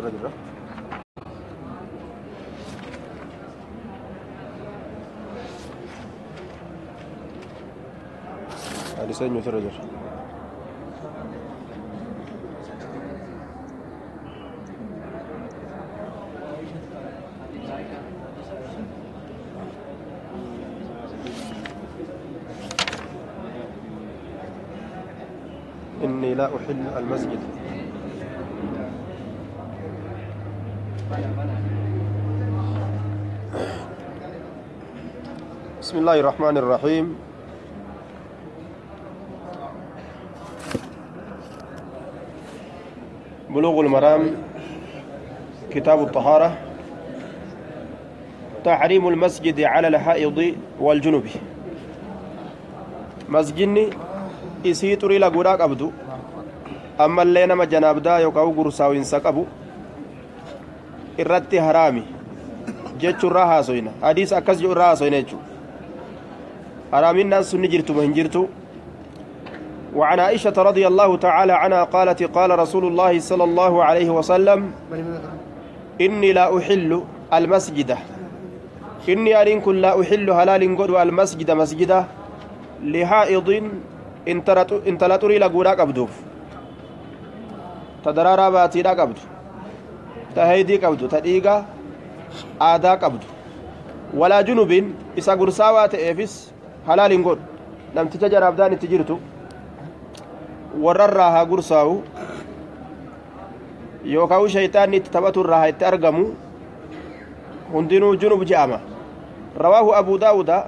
الرجل لسان يترجل إني لا أحل المسجد بسم الله الرحمن الرحيم بلوغ المرام كتاب الطهارة تحريم المسجد على الحائض والجنوب مسجدني isii xurii laguudhaa qabdu ammallee nama janaabdaa yookaan gursaawinsa qabu irratti haraami jechuurraa haasoyna hadiis akkas jedhu irraa haasoyna jechuudha haraaminaan sunni jirtuma hin jirtu وعن عائشة رضي الله تعالى عنها قالت قال رسول الله صلى الله عليه وسلم إني لا أحل المسجد إني أرينكم لا أحل هلال قد المسجد مسجدا لحائض intala xurii laguudhaa qabduuf ta daraaraa baatiidhaa qabdu ta heydii qabdu ta dhiiga aadaa qabdu walaa junubiin isa gursaawaa ta'eefis halaal hin godhu namticha janaabdaan itti jirtu warrarraa haa gursaawu yookaan shayxaanni itti taphaturraa haa itti argamu hundinuu junub je'ama rawaahu abuu daawuda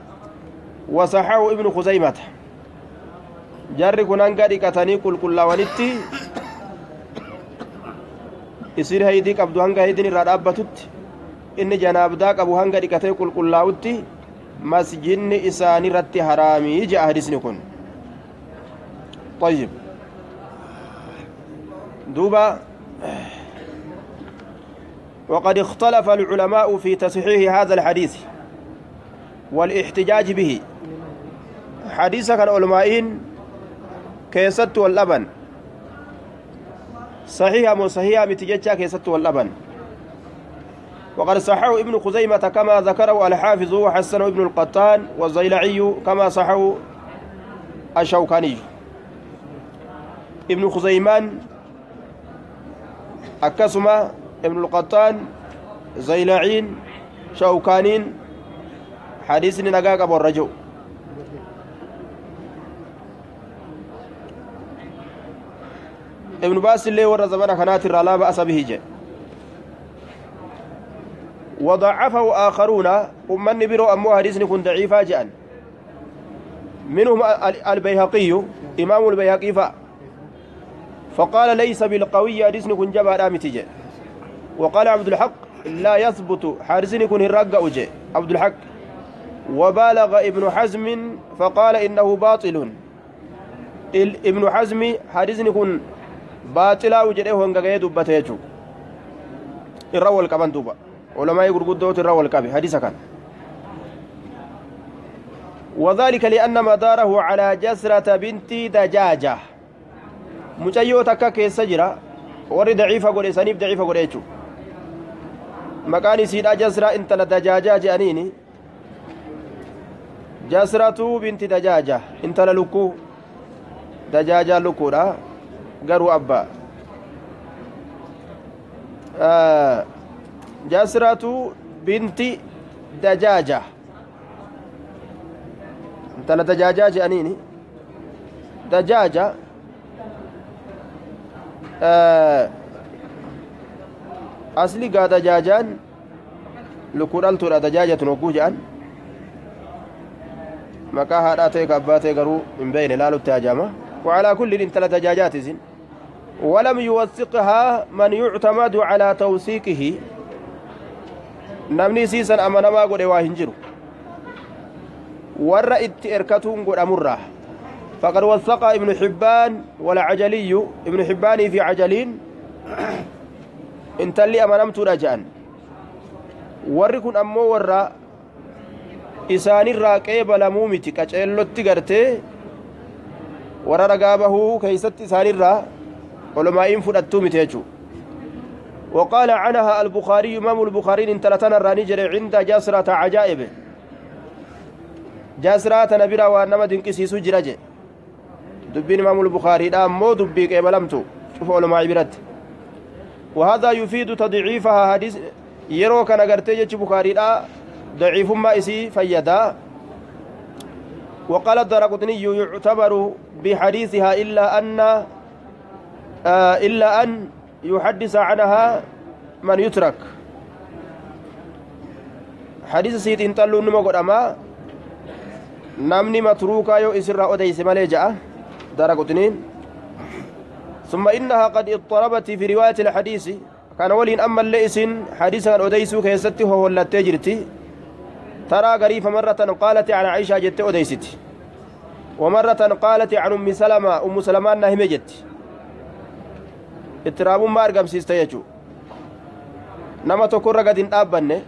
wasaxaahu ibnu khuzaymata jarri kun hanga dhiqatanii qulqullaawanitti isin haydii qabdu hanga haydiin irraa dhaabbatutti inni janaabdaa qabu hanga dhiqatee qulqullaa'utti masjidni isaanii irratti haraamii je'a hadisni kun طيب دوبا وقد اختلف العلماء في تصحيح هذا الحديث والاحتجاج به حديث كان علماء كيست واللبن صحيح مو صحيح متججا كيست واللبن وقد صححه ابن خزيمة كما ذكره الحافظ وحسنه ابن القطان والزيلعي كما صححه الشوكاني ابن خزيمان أكسما ابن القطان زيلعين شوكانين حديث نقاق أبو الرجو ابن باس اللي ورى زمان كانت لا بأس به جاء وضعفه آخرون أمن برو أمو حديث كن ضعيفا جاء منهم البيهقي إمام البيهقي فقال ليس بالقوي حديث كن جبا رامتي جاء وقال عبد الحق لا يثبت حديث كن الرقع جاء عبد الحق وبالغ ابن حزم فقال إنه باطل ابن حزم حديث كن باطلا وجده هنغا دبته يجو الروى الكبان دوبا علماء غرغدوت الروى الكبي حديث كان وذلك لأن مداره على جسرة بنت دجاجة مجيو تكا كيس جرا ور ضعيفة قول سنيف ضعيفة قول يجو مكاني سيدا جسرة انت لدجاجة جانيني جسرة بنت دجاجة انت للكو دجاجة لكو لا قروا أبا جسرة بنت دجاجة انت لدجاجة جانيني دجاجة أصلي قا دجاجان لكورال ترى دجاجة نوكو جان مكاها راتيك أباتي قروا من بين لالو التاجامة وعلى كل انت لدجاجات زين ولم يوثقها من يعتمد على توثيقه نمني سيسا أمانا ما قد واهنجر ورأت إركتهم قد أمره فقد وثق ابن حبان والعجلي ابن حبان في عجلين انت اللي أمانمت رجعا وركن أمو ورّا إساني الراقب لمومتي كأجلت قرتي ورّا رقابه كيست إساني الراقب علماء فدتو متيجو وقال عنها البخاري إمام البخاري إن تلتنا الرانجر عند جسرة عجائب جسرة نبرا وانما دنكسي سجرج دبين إمام البخاري لا مو دبيك إبلمتو شوفوا علماء عبرت وهذا يفيد تضعيفها حديث يرو كان غرتي بخاري لا ضعيف ما إسي فيدا وقال الدرقطني يعتبر بحديثها إلا أن يحدث عنها من يترك حديث سيد انتلو نمو قدما نمني متروكا يو إسر أديس ماليجا درقطنين ثم إنها قد اضطربت في رواية الحديث كان ولين أما الليس حديثا أديسو كيسته هو التجرتي ترى قريف مرة قالت عن عائشة جت أديستي ومرة قالت عن أم سلمة نهم جت اضطراب ما أرقم سيستيجو نما تكر قد أبنه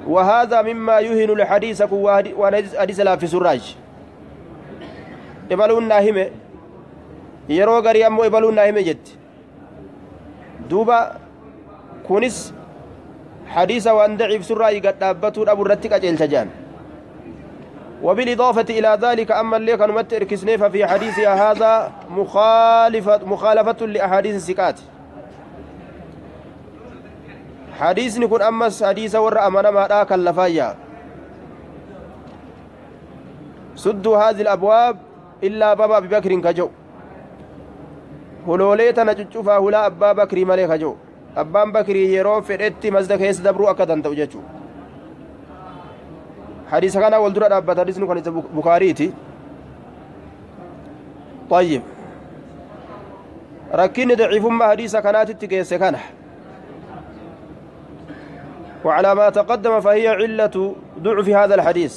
وهذا مما يهن لحديثك وحديث لا في سراج إبلون ناهمه يرو غري أمو إبلون ناهمه جت دوبا كونس حديث وان ضعيف سراج قد أبتون أبو الرتك أجل تجان وبالإضافة إلى ذلك أما اللي كانوا متر كسنيفة في حديثها هذا مخالفة لأحاديث السكات حديث نكون أمس حديث ورأى أمانا ما كاللفايا سدوا هذه الأبواب إلا بابا أبي بكر كجو هلوليتا نجتشوفا هلا أبا بكر ملك جو أبان بكر يرو فرئتي مزدك يسدبرو أكدن توججو حديث كان والدرا دابت حديث كان بخاريتي طيب ركين ضعيف ما حديث كانت تكيس كان وعلى ما تقدم فهي علة ضعف هذا الحديث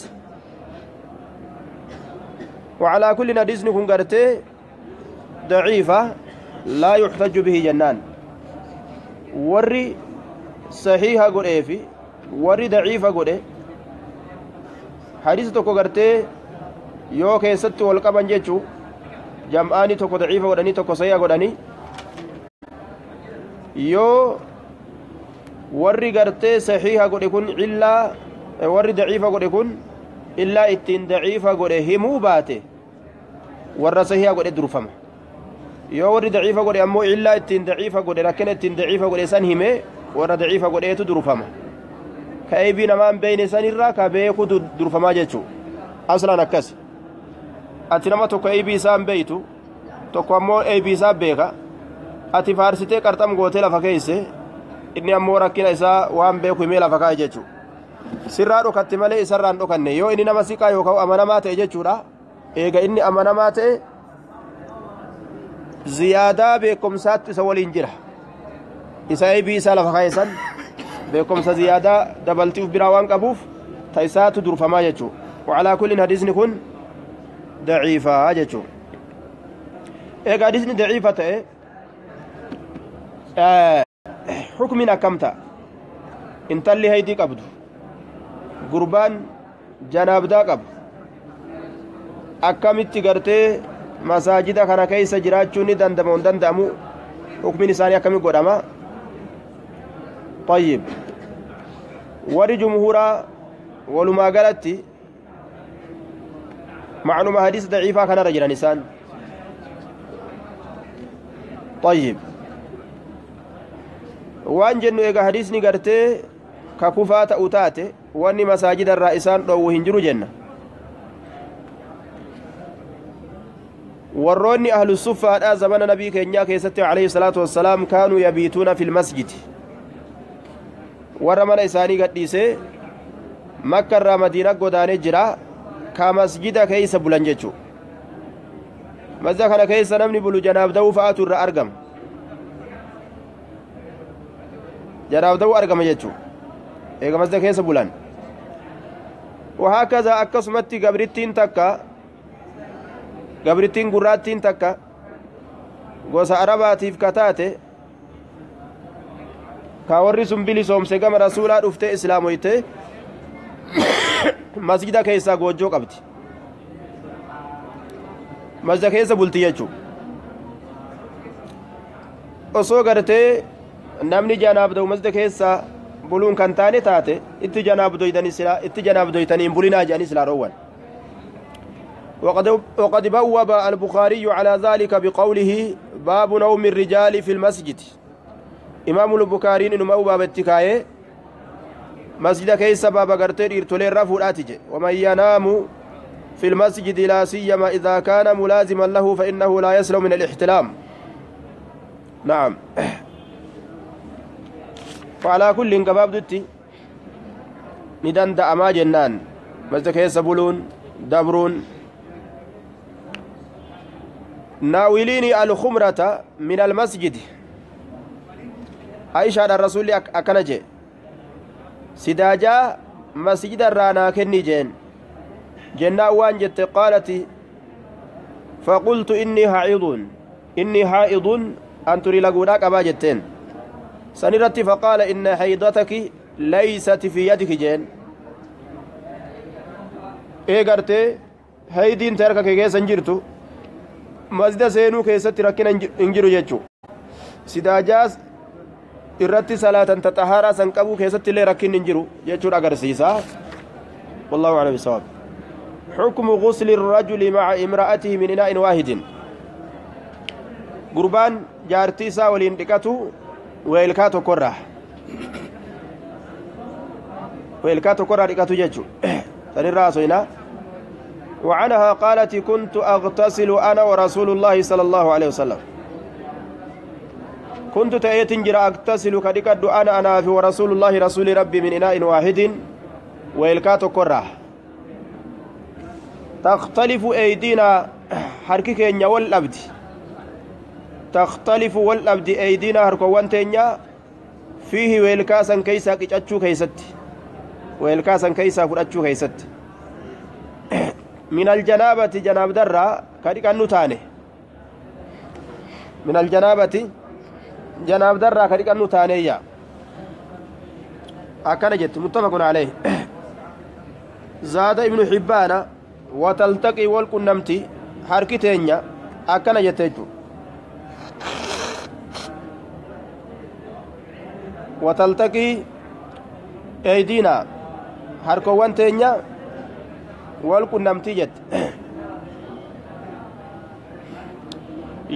وعلى كل حديث نكون قرته ضعيفة لا يحتج به جنان وري صحيحة قل في وري ضعيفة قل حديث توكو غرتي يو كيست والقبن جيتشو جمعاني توكو ضعيفة وداني توكو صحيحة وداني يو ورّي غرتي صحيحة قد يكون إلا ورّي ضعيفة قد يكون إلا إتين ضعيفة قد همو باته ورّا صحيحة قد يدرفم يو ورّي ضعيفة قد أمو إلا إتين ضعيفة قد لكن إتين ضعيفة قد سن همي ورّا ضعيفة قد يتدرفم كأيبي نمان بين سنرا كبيكو درفما جيتشو أصلا نكس أتنما توكو أيبي سان بيتو توكو أمو أيبي سان بيكا أتي فارسيتي كارتام غوتي لفكيسي إني أمو ركينا إسا وان بيكو ميلا فكاي جيتشو سرا روكاتي مالي إسران روكاني يو إني نما سيكا يوكاو أمانا ماتي جيتشو را إيغا إني أمانا ماتي زيادة بيكم سات إسا ولين جرح إسا أيبي إسا لفكايسان beekumsa ziyaadaa dabaltiif biraa waan qabuuf taisaatu durfamaa jechuu وعلى كل حديث kun daciifaa jechuu eega hadiisni daciifa ta'e hukmin akkamta intalli haydii qabdu gurbaan janaabdaa qabu akkamitti gartee masaajida kana keessa jiraachuu ni danda'ama hin danda'amu hukmin isaanii akkami godhama طيب وري جمهورا ولما قالت معلومة حديث ضعيفة كان رجل نسان طيب وان جنو ايغا حديث نغرتي ككوفا تاوتاتي واني مساجد الرئيسان دو هنجرو جنة وروني أهل الصفة زمان نبي كينيا كيستي عليه الصلاة والسلام كانوا يبيتون في المسجد warra mana isaanii gadhiisee makka irraa madiinaa godaanee jira ka masjida keessa bulan jechuu masjida kana keessa namni bulu janaabda'uu fa'aatu irra argama janaabda'uu argama jechuu eega masjida keessa bulan وهكذا akkasumatti gabrittiin gurraattiin takka gosa arabaatiif kataate kawarri sun bilisoomse gama rasuulaa dhufte islaamoyte masjida keessaa goojjoo qabdi masjida keessa bulti jechuu osoo gartee namni janaabda'u masjida keessa buluun kan taane taate itti janaabdoytaniin bulinaa jedhanii silaa dhoowwan. وقد بوب البخاري على ذلك بقوله باب نوم الرجال في المسجد. إمام البخاري إنما باب التكاية مسجد كيس باب غرتير إرتولي رفولاتج ومن ينام في المسجد لا سيما إذا كان ملازما له فإنه لا يسلم من الاحتلام. نعم. فعلى كل قباب دتي ندند أما جنان مسجد كيس بلون دبرون ناوليني الخمرة من المسجد. عائشة الرسول أكنجي سداجا مسجد الرانا كني جنة وان جت قالت فقلت إني حائض أن تري لقوداك أبا جتين سنرت فقال إن حيضتك ليست في يدك جين إيغرتي هيدين تركك كيسا جرتو مسجد سينو كيسا تركنا انجرو جيتشو سداجاس irratti salaatan taxahaaraa san qabuu keessatti illee rakkinni hin jiru jechuudha agarsiisa. والله أعلم بالصواب. حكم غسل الرجل مع امرأته من إناء واحد. قربان جارتيسا وليندكاتو ويلكاتو كره دكاتو جيتشو تنراس هنا. وعنها قالت كنت أغتسل أنا ورسول الله صلى الله عليه وسلم. كنت تأيت جرى أغتسل كدكد أنا في ورسول الله رسول ربي من إناء واحد ويلكاتو كره. تختلف أيدينا حركك إن والأبد تختلف والأبد أيدينا حركوان تينيا فيه ويلكاسا كيسا كيشاتشو كيست ويلكاسا كيسا فراتشو كيست من الجنابة جناب درة كدك النتاني من الجنابة جناب درة كدك النتانية أكن جت متفق عليه. زاد ابن حبان وتلتقي والكنمتي حركتين أكن جتجو وتلتقي أيدينا حركوان تينيا والكنمتي جت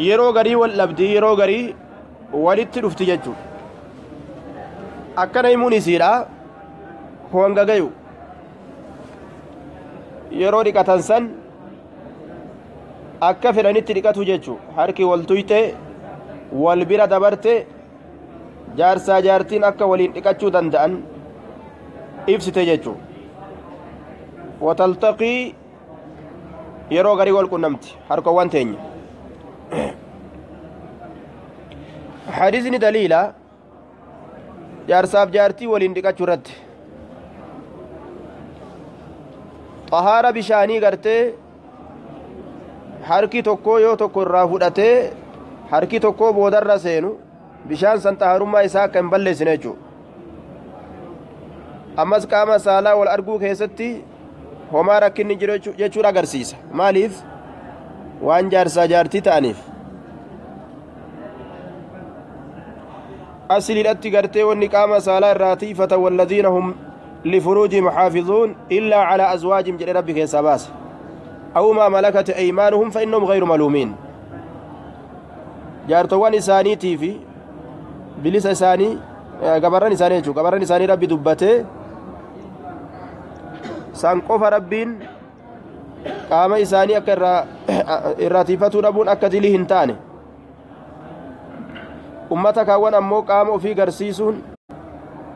yeroo garii wal dhabdii yeroo garii walitti dhufti jechuudha. akkana himuun isiidha hongagayu yeroo dhiqatan san akka fedhanitti dhiqatu jechuudha. harki wal tuyxe wal bira dabarte jaarsaa jaartiin akka waliin dhiqachuu danda'an ibsite jechuudha. wataltaqii yeroo garii wal qunnamti harkawwan teenya. hadiisni daliila jaarsaaf jaartii waliin dhiqachuu irratti. xahaara bishaanii gartee harki tokko yoo tokko irraa fudhatee harki tokko boodarra seenu bishaan san xahaarummaa isaa akka hin balleessine jechuudha. ammas qaama saalaa wal arguu keessatti homaa rakkinni jiru jechuudha agarsiisa. maaliif waan jaarsaa jaartii ta'aniif. asliidhatti gartee wanni qaama saalaa irraa tiifatan walladhiina hum لفروجهم حافظون إلا على أزواجهم جل ربك يا سباس أو ما ملكت أيمانهم فإنهم غير ملومين. جارتوان إساني تيفي بلس إساني قبران إساني جو قبران إساني ربي دبته سانقوف ربين قام إساني أكر الراتفة ربون أكدلي هنتاني أمتك وان أمو قام في قرسيسون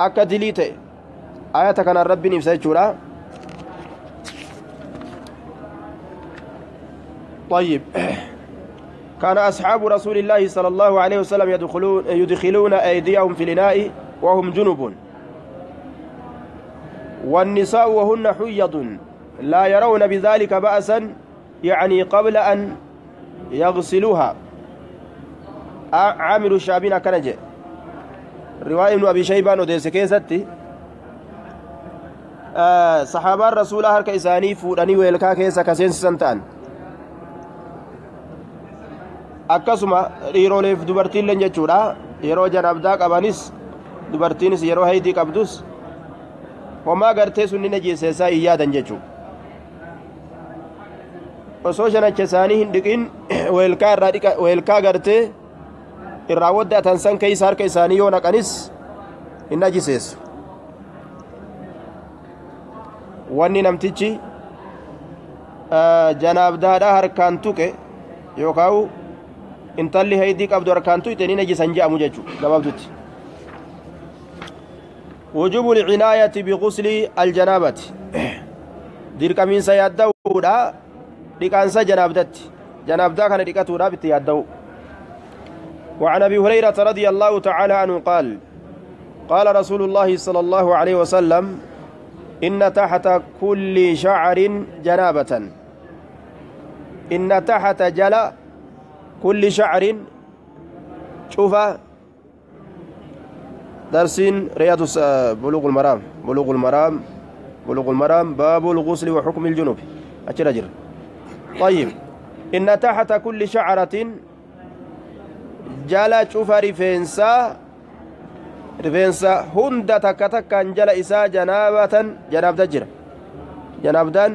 أكدلي تي آية كان الرب نفسه جورا. طيب كان أصحاب رسول الله صلى الله عليه وسلم يدخلون أيديهم في الإناء وهم جنب والنساء وهن حيض لا يرون بذلك بأسا يعني قبل أن يغسلوها. عامل الشعبين كنجة رواية ابن أبي شيبان وديس كيستي صحابان رسول الله harka isaanii fuudhanii weelkaa keessa kaseensisan ta'an akkasuma dhiiroleef dubartiilleen jechuudha yeroo janaabdaa qabanis dubartiinis yeroo haydii qabdus homaa gartee sunni najeesseessaa hin yaadan jechuudha osoo shanacha isaanii hin dhiqin weelkaa gartee irraa waddatan san keessa harka isaanii yoo naqanis hin najiseessu wanni namtichi janaabdaadhaa harkaan tuqe yookaan intalli haydii qabdu harkaan tuqe ni najisan je'amu jechuudha gabaabdutti وجوب العناية بغسل الجنابة dirqamiin yaaddaa'uudha dhiqaansa janaabdaa kana dhiqatuudhaaf itti yaadda'u وعن أبي هريرة رضي الله تعالى عنه قال قال رسول الله صلى الله عليه وسلم إن تحت كل شعر جنابة إن تحت جل كل شعر شوف درسين رياض بلوغ المرام باب الغسل وحكم الجنوب أجر طيب إن تحت كل شعرة جلا شوف رفنسا هند تكتك جلا إسا جنابة جرا جنابدان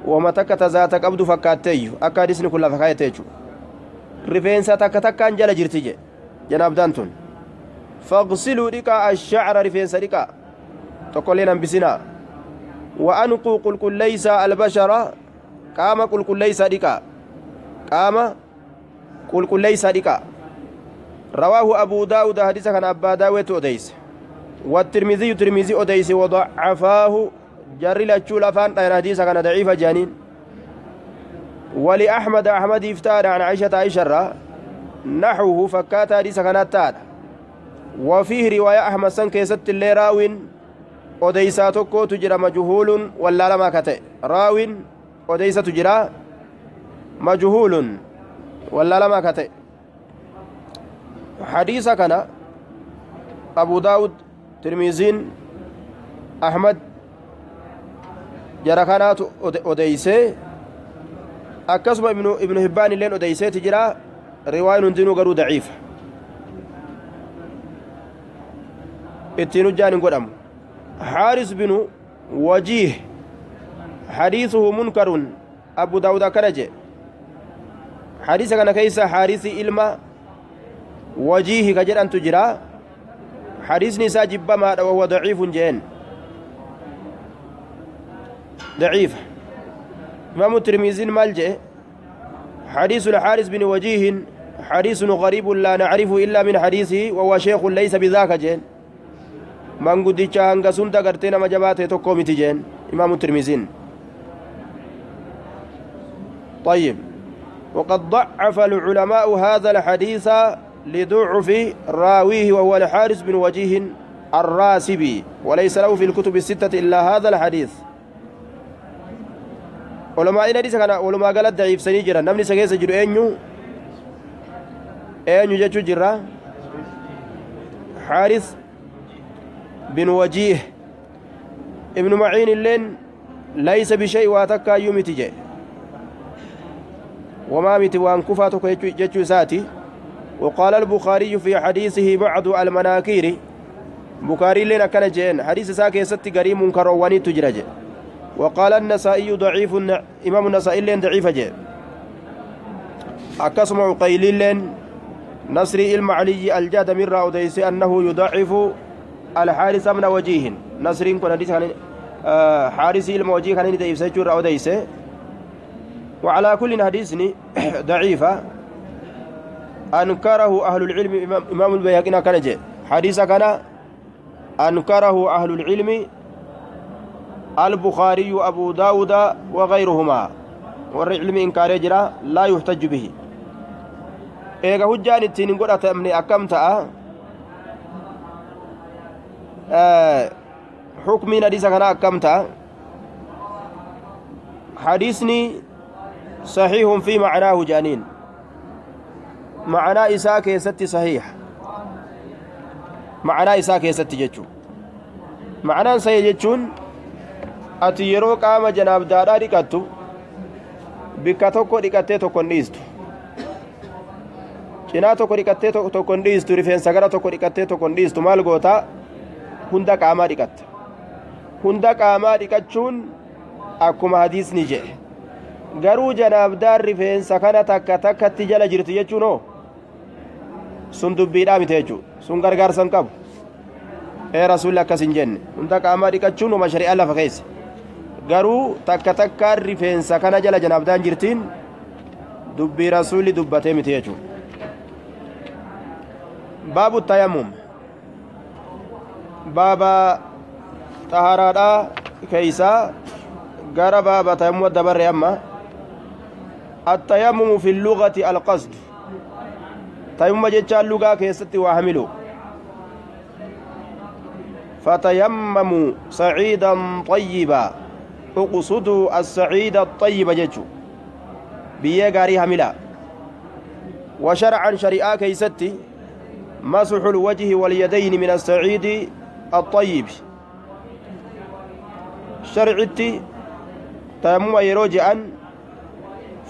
وما تكت ذاتك أبدو فكاتيو أكادسن كلها فكايتيجو رفنسا تكتك جلا جرتيجي جنابدان تون فاغسلوا لك الشعر رفنسا لك تقول لنا بسنا وأنقوا قل ليس البشرة قام قل ليس لك قام قل ليس لك رواه أبو داود حديث كان أبا داود أديس والترمذي ترمذي أديس وضعفاه جري لتشولفان حديث كان ضعيف جانين ولأحمد افتار عن عائشة نحوه فكات حديث كان التاد وفيه رواية أحمد سن كيست اللي راوين أديساتكو تجرى مجهول ولا لما كتئ راوين أديسة تجرى مجهول ولا لما كتئ حديث كان أبو داود ترمذين أحمد جركانات أديسة أكسب ابن هبان لين أديسة تجرى رواية دينو غرو ضعيف اتنو جان قدام حارس بن وجيه حديثه منكر أبو داود كرجه حديث كان كيس حارس إلما وجيه كجر أن تجرى حديث نساء جبما وهو ضعيف جين ضعيف إمام الترمذي مالجه حديث الحارس بن وجيه حديث غريب لا نعرفه إلا من حديثه وهو شيخ ليس بذاك جين من قدتش هنگا سنتا قرتنا مجباته تقومي تجين إمام الترمذي طيب وقد ضعف العلماء هذا الحديث لضعف راويه وهو الحارس بن وجيه الراسبي وليس له في الكتب الستة إلا هذا الحديث علماء الحديث كان علماء قالت ضعيف سنيجرا نمني سجيس جرو أنيو جاتشو جرا حارس بن وجيه ابن معين اللين ليس بشيء واتكا يومي تجي وما مت وان كفاتك جتشو ساتي وقال البخاري في حديثه بعض المناكير بخاري لنا كان جين حديث ساكي ست قريم منكر واني تجرج وقال النسائي ضعيف إمام النسائي لين ضعيف جين أكسم عقيل لين نصري المعلي الجاد من راوديس أنه يضعف الحارس من وجيه نصرين كن حديث حارس الموجيه كان يضعف سجور راوديس وعلى كل حديثني ضعيفة أنكره أهل العلم إمام البيهقي كان جاء حديث كان أنكره أهل العلم البخاري أبو داود وغيرهما والعلم إنكار جرا لا يحتج به إيغا هجان التين قد أتأمني أكمتا حكمين حديث كان أكمتا حديثني صحيح في معناه جانين معنى إساء كيست صحيح معنى إساء كيست جتشو معنى سيجتشون أتي يرو قام جناب دارا ركاتو بكا توكو ركاتي توكو نيستو cinaa tokko dhiqattee tokko hin dhiistu rifeensa gara tokko dhiqattee tokko hin dhiistu maal goota hunda qaamaa dhiqatta hunda qaamaa dhiqachuun akkuma hadiisni jedhe garuu janaabdaan rifeensa kana takka takkatti jala jirti jechuunoo sun dubbiidhaa miti jechuudha sun gargaarsa hin qabu rasuulli akkas hin jenne hunda qaamaa dhiqachuun uma shari'aa lafa keessa garuu takka takkaan rifeensa kana jala janaabdaan jirtiin dubbii rasuulli dubbatee miti jechuudha baabu tayammum baaba xaharaadhaa keeysaa gara baaba tayammum dabarre amma التيمم في اللغة القصد تيمم جتشا اللغة كيستي وحملوا فتيمموا صعيدا طيبا اقصدوا الصعيد الطيب جتشو بيه غاري حملا وشرعا شريعا كيستي مسح الوجه واليدين من الصعيد الطيب شرعتي تيمم يروجئا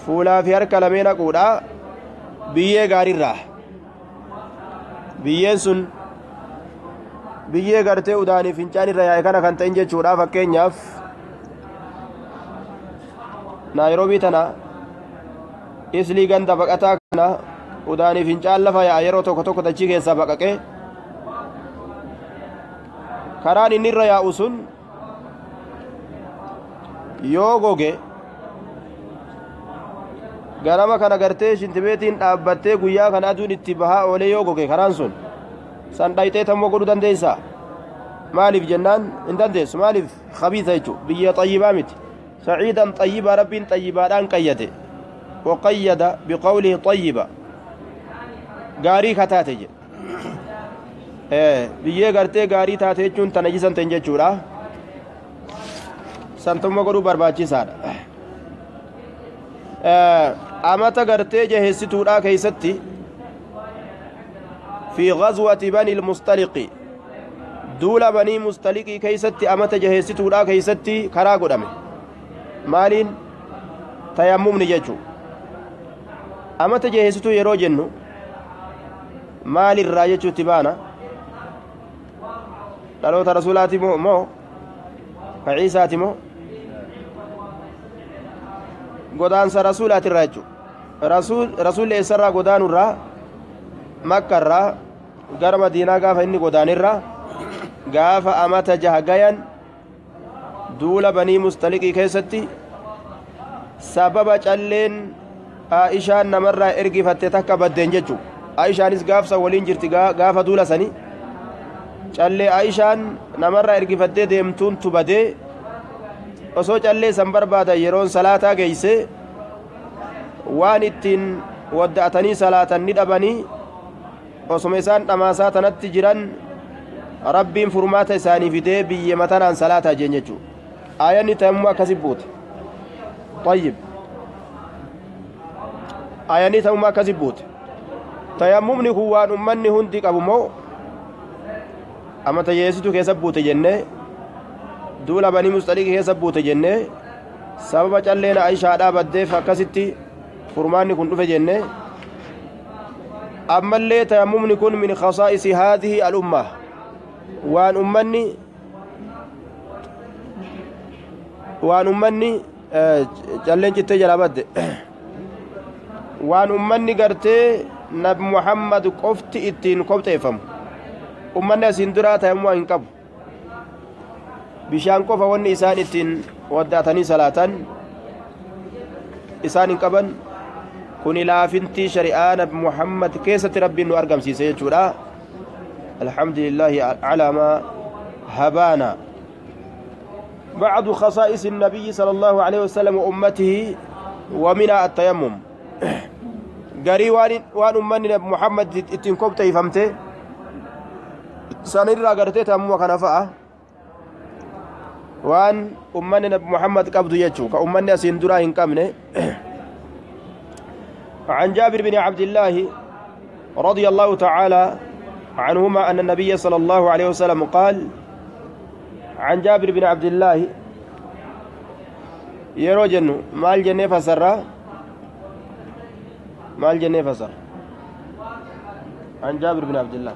fuulaa fi harka lameen haquudha biyyee gaariirraa biyyeen sun biyyee gartee udaanii fincaanirra yaa'e kana kan ta'in jechuudha fakkeenyaaf naayiroobii tana islii ganda baqataa kana udaanii fincaan lafa yaa'a yeroo tokko tokko dachii keessaa baqaqee karaan inni irra yaa'u sun yoo goge ganama kana gartee shintibeetiin dhaabbattee guyyaa kana aduun itti bahaa oolee yoo goge karaan sun san dhayxee tammoo godhuu dandeeysa maaliif jennaan hin dandeessu maaliif khabiisa jechuudha biyya xayyibaa miti saciidan xayyibaa rabbiin xayyibaadhaan qayyade waqayyada biqawlihi xayyiba gaarii kataate jedhe biyyee gartee gaarii taate jechuun tana jisan ta'in jechuudha san tammoo godhuu barbaachisaadha amata gartee jaheessituudha keeysatti fi ghazwati bani ilmustaliqi duula banii mustaliqii keeysatti amata jaheessituudha keeysatti karaa godhame maaliin tayammumni jechuu amata jaheessituu yeroo jennu maalirraa jechuutti baana dhaloota rasuulaati moo ka ciisaati moo godaansa rasuulaatirraa jechuudha rasuulli eessarraa godaanurraa makkarraa gara madiinaa gaafa inni godaanirraa gaafa amata jaha gayan duula banii mustaliqii keessatti sababa calleen aishaan namarraa ergifatte takka baddeen jechuudha aishaanis gaafsa waliin jirti gaafa duula sanii callee aishaan namarraa ergifattee deemtuun tubadee osoo callee san barbaadan yeroon salaataa geeyse waan ittiin wadda'atanii salaatan ni dhabanii osuma isaan dhamaasaa tanatti jiran rabbiin furmaata isaanii fidee biyye matanaan salaataa jeen jechuu aayanni tayammum akkasi buute tayyib aayanni tayammum akkasi buute tayammumni kun waan ummanni hundi qabu moo amata yeesitu keessa buute jennee duula banii mustaliqii keessa buute jennee sababa calleen aishaadhaa baddeef akkasitti furmaanni kun dhufe jennee ammallee tayammumni kun min khasaa'isi haadhihi al-umma waan ummanni calleen cittee jalaa badde waan ummanni gartee nabi muhammad qofti ittiin kopheeffamu ummanni asiin duraa tayammuma hin qabu bishaan qofa wanni isaan ittiin waddaatanii salaatan isaan hin qaban kun ilaafintii shari'aa nabi muhammad keessatti rabbiin nu argamsiise jechuudha alhamdulillahi alaa maa habaana بعض خصائص النبي صلى الله عليه وسلم وأمته ومنها التيمم غري وان أمني نبي محمد اتنكب تيفمته سنرى غرتي تيمم وكنفأه waan ummanni nabi muhammad qabdu jechuu ka ummanni asiin duraa hin qabne عن جابر بن عبد الله رضي الله تعالى عنهما أن النبي صلى الله عليه وسلم قال عن جابر بن عبد الله يروجن مال جنة فسر مال جنة فسر عن جابر بن عبد الله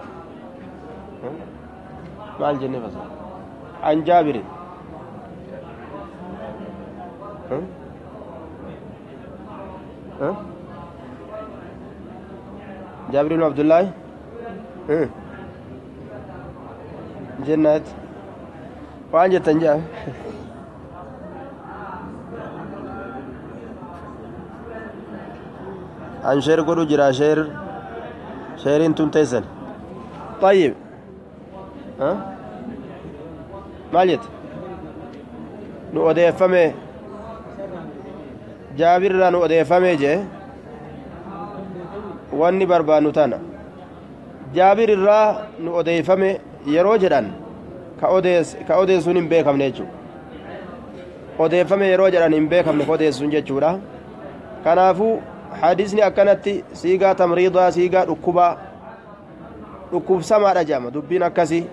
مع الجنة بس عن جابر جابر بن عبد الله جنات وعن جتنجا عن شير قولوا جرا شيرين تنتسل طيب ماليت نؤدي فمي جابر نؤدي فمي جي واني بربانو تانا جابر الرا نؤدي فمي yeroo jedhan ka odeessuun hin beekamne jechuudha odeeffame yeroo jedhan hin beekamne ka odeessuun jechuudha kanaafuu hadiisni akkanatti siigaa tamriidaa siigaa dhukkubsamaadha jedhama dubbiin akkasii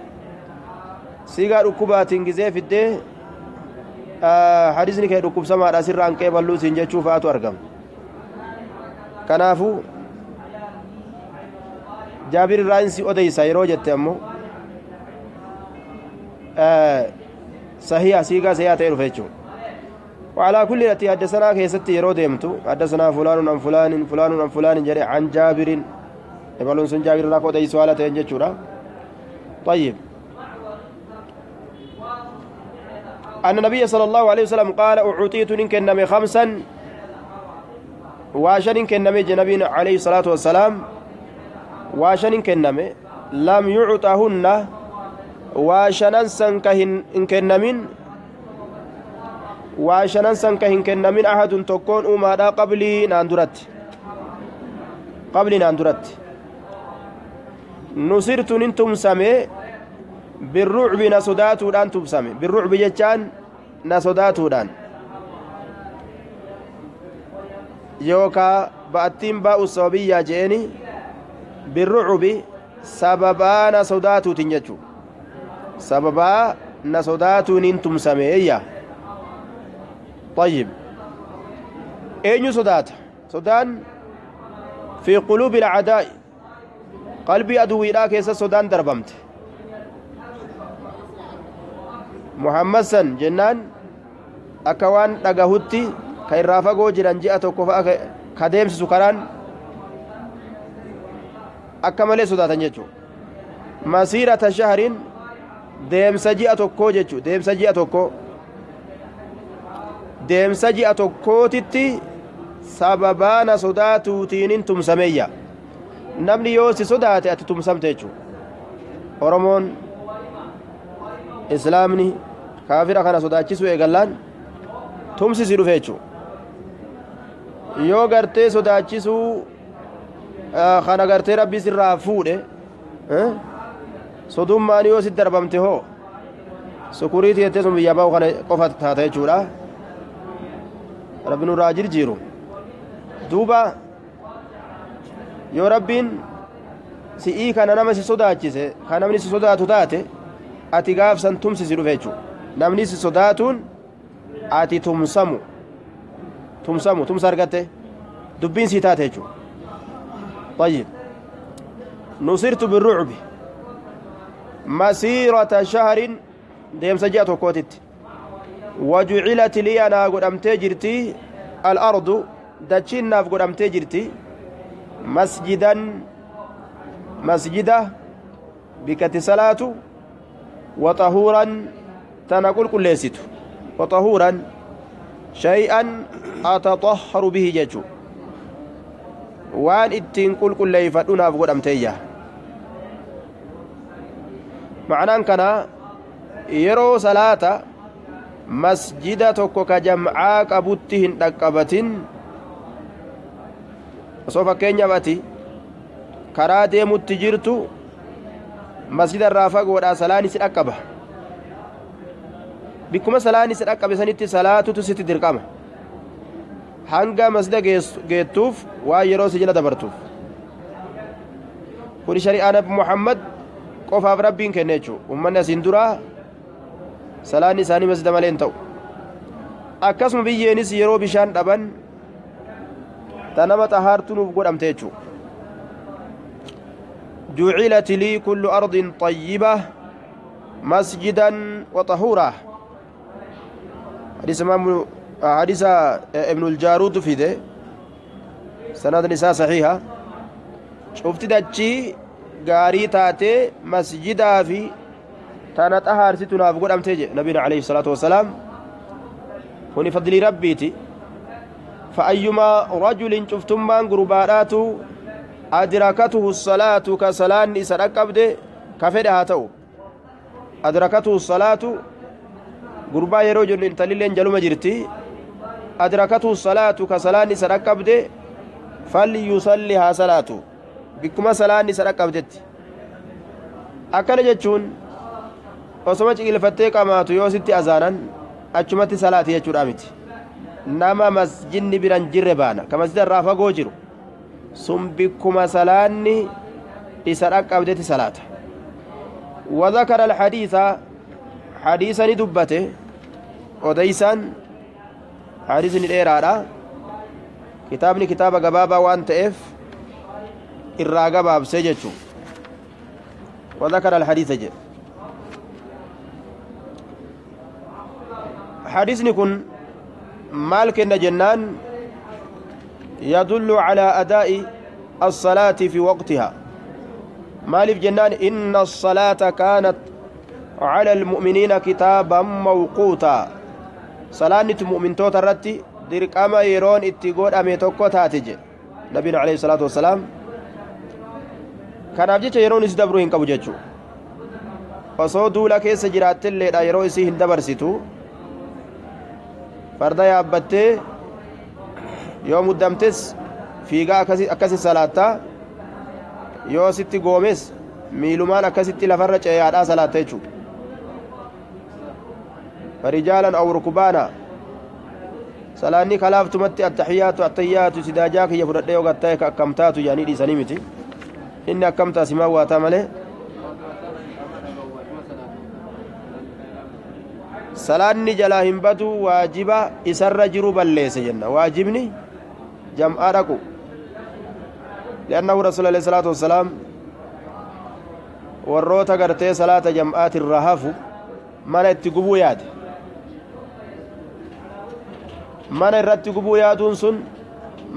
siigaa dhukkubaatiin gizee fiddee hadiisni kee dhukkubsamaadha sirraan qeeballuu siin jechuu fa'aatu argama kanaafuu jaabir irraa insi odeysa yeroo jette ammoo صحيح سيغا سياتي رفيتشو وعلى كل التي حدثنا كيستي يرو ديمتو حدثنا فلان عن فلان فلان عن فلان جري عن جابر يبلون سن جابر لا كو داي سواله تنجچورا طيب أن النبي صلى الله عليه وسلم قال أعطيت نكنمي خمسا واشن كنمي جنبينا عليه الصلاة والسلام واشن كنمي لم يعطهن واشنان سنكهن كهن أحد تكون أمادا قبلي ناندرت نصرت ننتم سمي بالرعب نصداتو دان تبسمي بالرعب جتان نصداتو دان يوكا بأتين باء الصوبية جيني بالرعب سببا نصداتو تنججو سببا نصداتو ننتم سمي طيب أين صدات صدان في قلوب الأعداء قلبي أدوي لا كيس صدان دربمت محمد سن جنان أكوان تغهوتي كي رافقو جران جئتو كفا كديم سكران أكمل صداتن جيتو مسيرة شهر deemsa ji'a tokkoo jechuudha deemsa ji'a tokkootitti sababaana sodaatuutiin tumsameeyya namni yoo si sodaate ati tumsamte jechuudha oromoon islaamni kaafira kana sodaachisuu eegallaan tumsisi dhufe jechuudha yoo gartee sodaachisuu kana gartee rabbi sirraa fuudhe sodummaan yoo si darbamte hoo sukuriitii jettee sun biyya bahu kana qofa taata jechuudha rabbi nurraa jirjiiru duuba yoo rabbiin si'ii kana nama si sodaachise kan namni si sodaatu taate ati gaafsan tumsisi dhufe jechuudha namni si sodaatuun ati tumsa argatte dubbiin sii taate jechuudha طيب نصرت بالرعب مسيرة شهر ديم سجأت وكوتت وجعلت لي أنا قدمت جرتي الأرض دتشينا قدمت جرتي مسجدا بكت صلاة وطهورا تنقل كل ليست وطهورا شيئا أتطهر به ججو وان اتين كل ليفتنا قدمت إياه معناه كان يرو صلاة مسجد توكو كجمعا قبوتهن دقبتين سوف كينيا باتي كرا ديموت جيرتو مسجد الرافق ودا سلاني سدقبه بكما سلاني سدقبه سنتي صلاة تسيت درقمه hanga masjida geettuuf waa yeroo sijila dabartuuf kuni shari'aa nabi muhammad qofaaf rabbiin kenne jechuudha ummanni asiin duraa salaanni isaanii masjida malee hin ta'u akkasuma biyyeenis yeroo bishaan dhaban ta nama xahaartu nuuf godhamte jechuudha جعلت لي كل أرض طيبة مسجدا وطهورا. حديث ابن الجارود في ذي سند النساء صحيحة. شفت دجي غاري تاتي مسجدا في تانا طهار ستنا بقول أمتيجي نبينا عليه الصلاة والسلام هوني فضل ربيتي. فأيما رجل شفتم من قربانات أدركته الصلاة كصلاة سرقبد كفدها تو أدركته الصلاة قربا يروجن انتلين جلو مجرتي أدركته الصلاة كصلاة سرقبد فليصليها صلاة بكما صلاة سرقبدت أكل جتشون وسمعت إلى فتيك ما تيوسيتي أذانا أجمعت صلاة يجرامتي نما مسجد بران جربانا كمسجد الرافا جوجرو ثم بكما صلاة سرقبدت صلاة. وذكر الحديث حديثا دبته وديسا حديث الإيرارة كتابني كتاب قبابا وانت اف الراقبة بسججو. وذكر الحديث جي حديث نكون مالك جنان يدل على أداء الصلاة في وقتها. مالك جنان إن الصلاة كانت على المؤمنين كتابا موقوتا. صلاة مؤمن توترتي ديرك أما يرون اتقود أمي توكو تاتج نبينا عليه الصلاة والسلام كان أبجيش يرون إسدبرو هنكبو جيشو osoo duula keessa jiraattelleedha yeroo isii hin dabarsitu farda yaabbattee yoo muddamtes fiigaa akkasi salaattaa yoo sitti goomes miilumaan akkasitti lafarra ceeyaadhaa salaatta jechuu farijaalan aw rukbaana salaanni kalaaftumatti attahiyyaatu sidaajaa kiyya fudhadhee yoo gattaa'e ka akkamtaatu jaanii dhiisanii miti inni akkamtaa simaa waataa malee salaanni jalaa hin badu waajiba isarra jiru balleesse jenna waajibni jam'aa dhaqu li'annahu rasuul alayhi salaatu wassalaam warroota gartee salaata jam'aatirra hafu mana itti gubuu yaade mana irratti gubuu yaaduun sun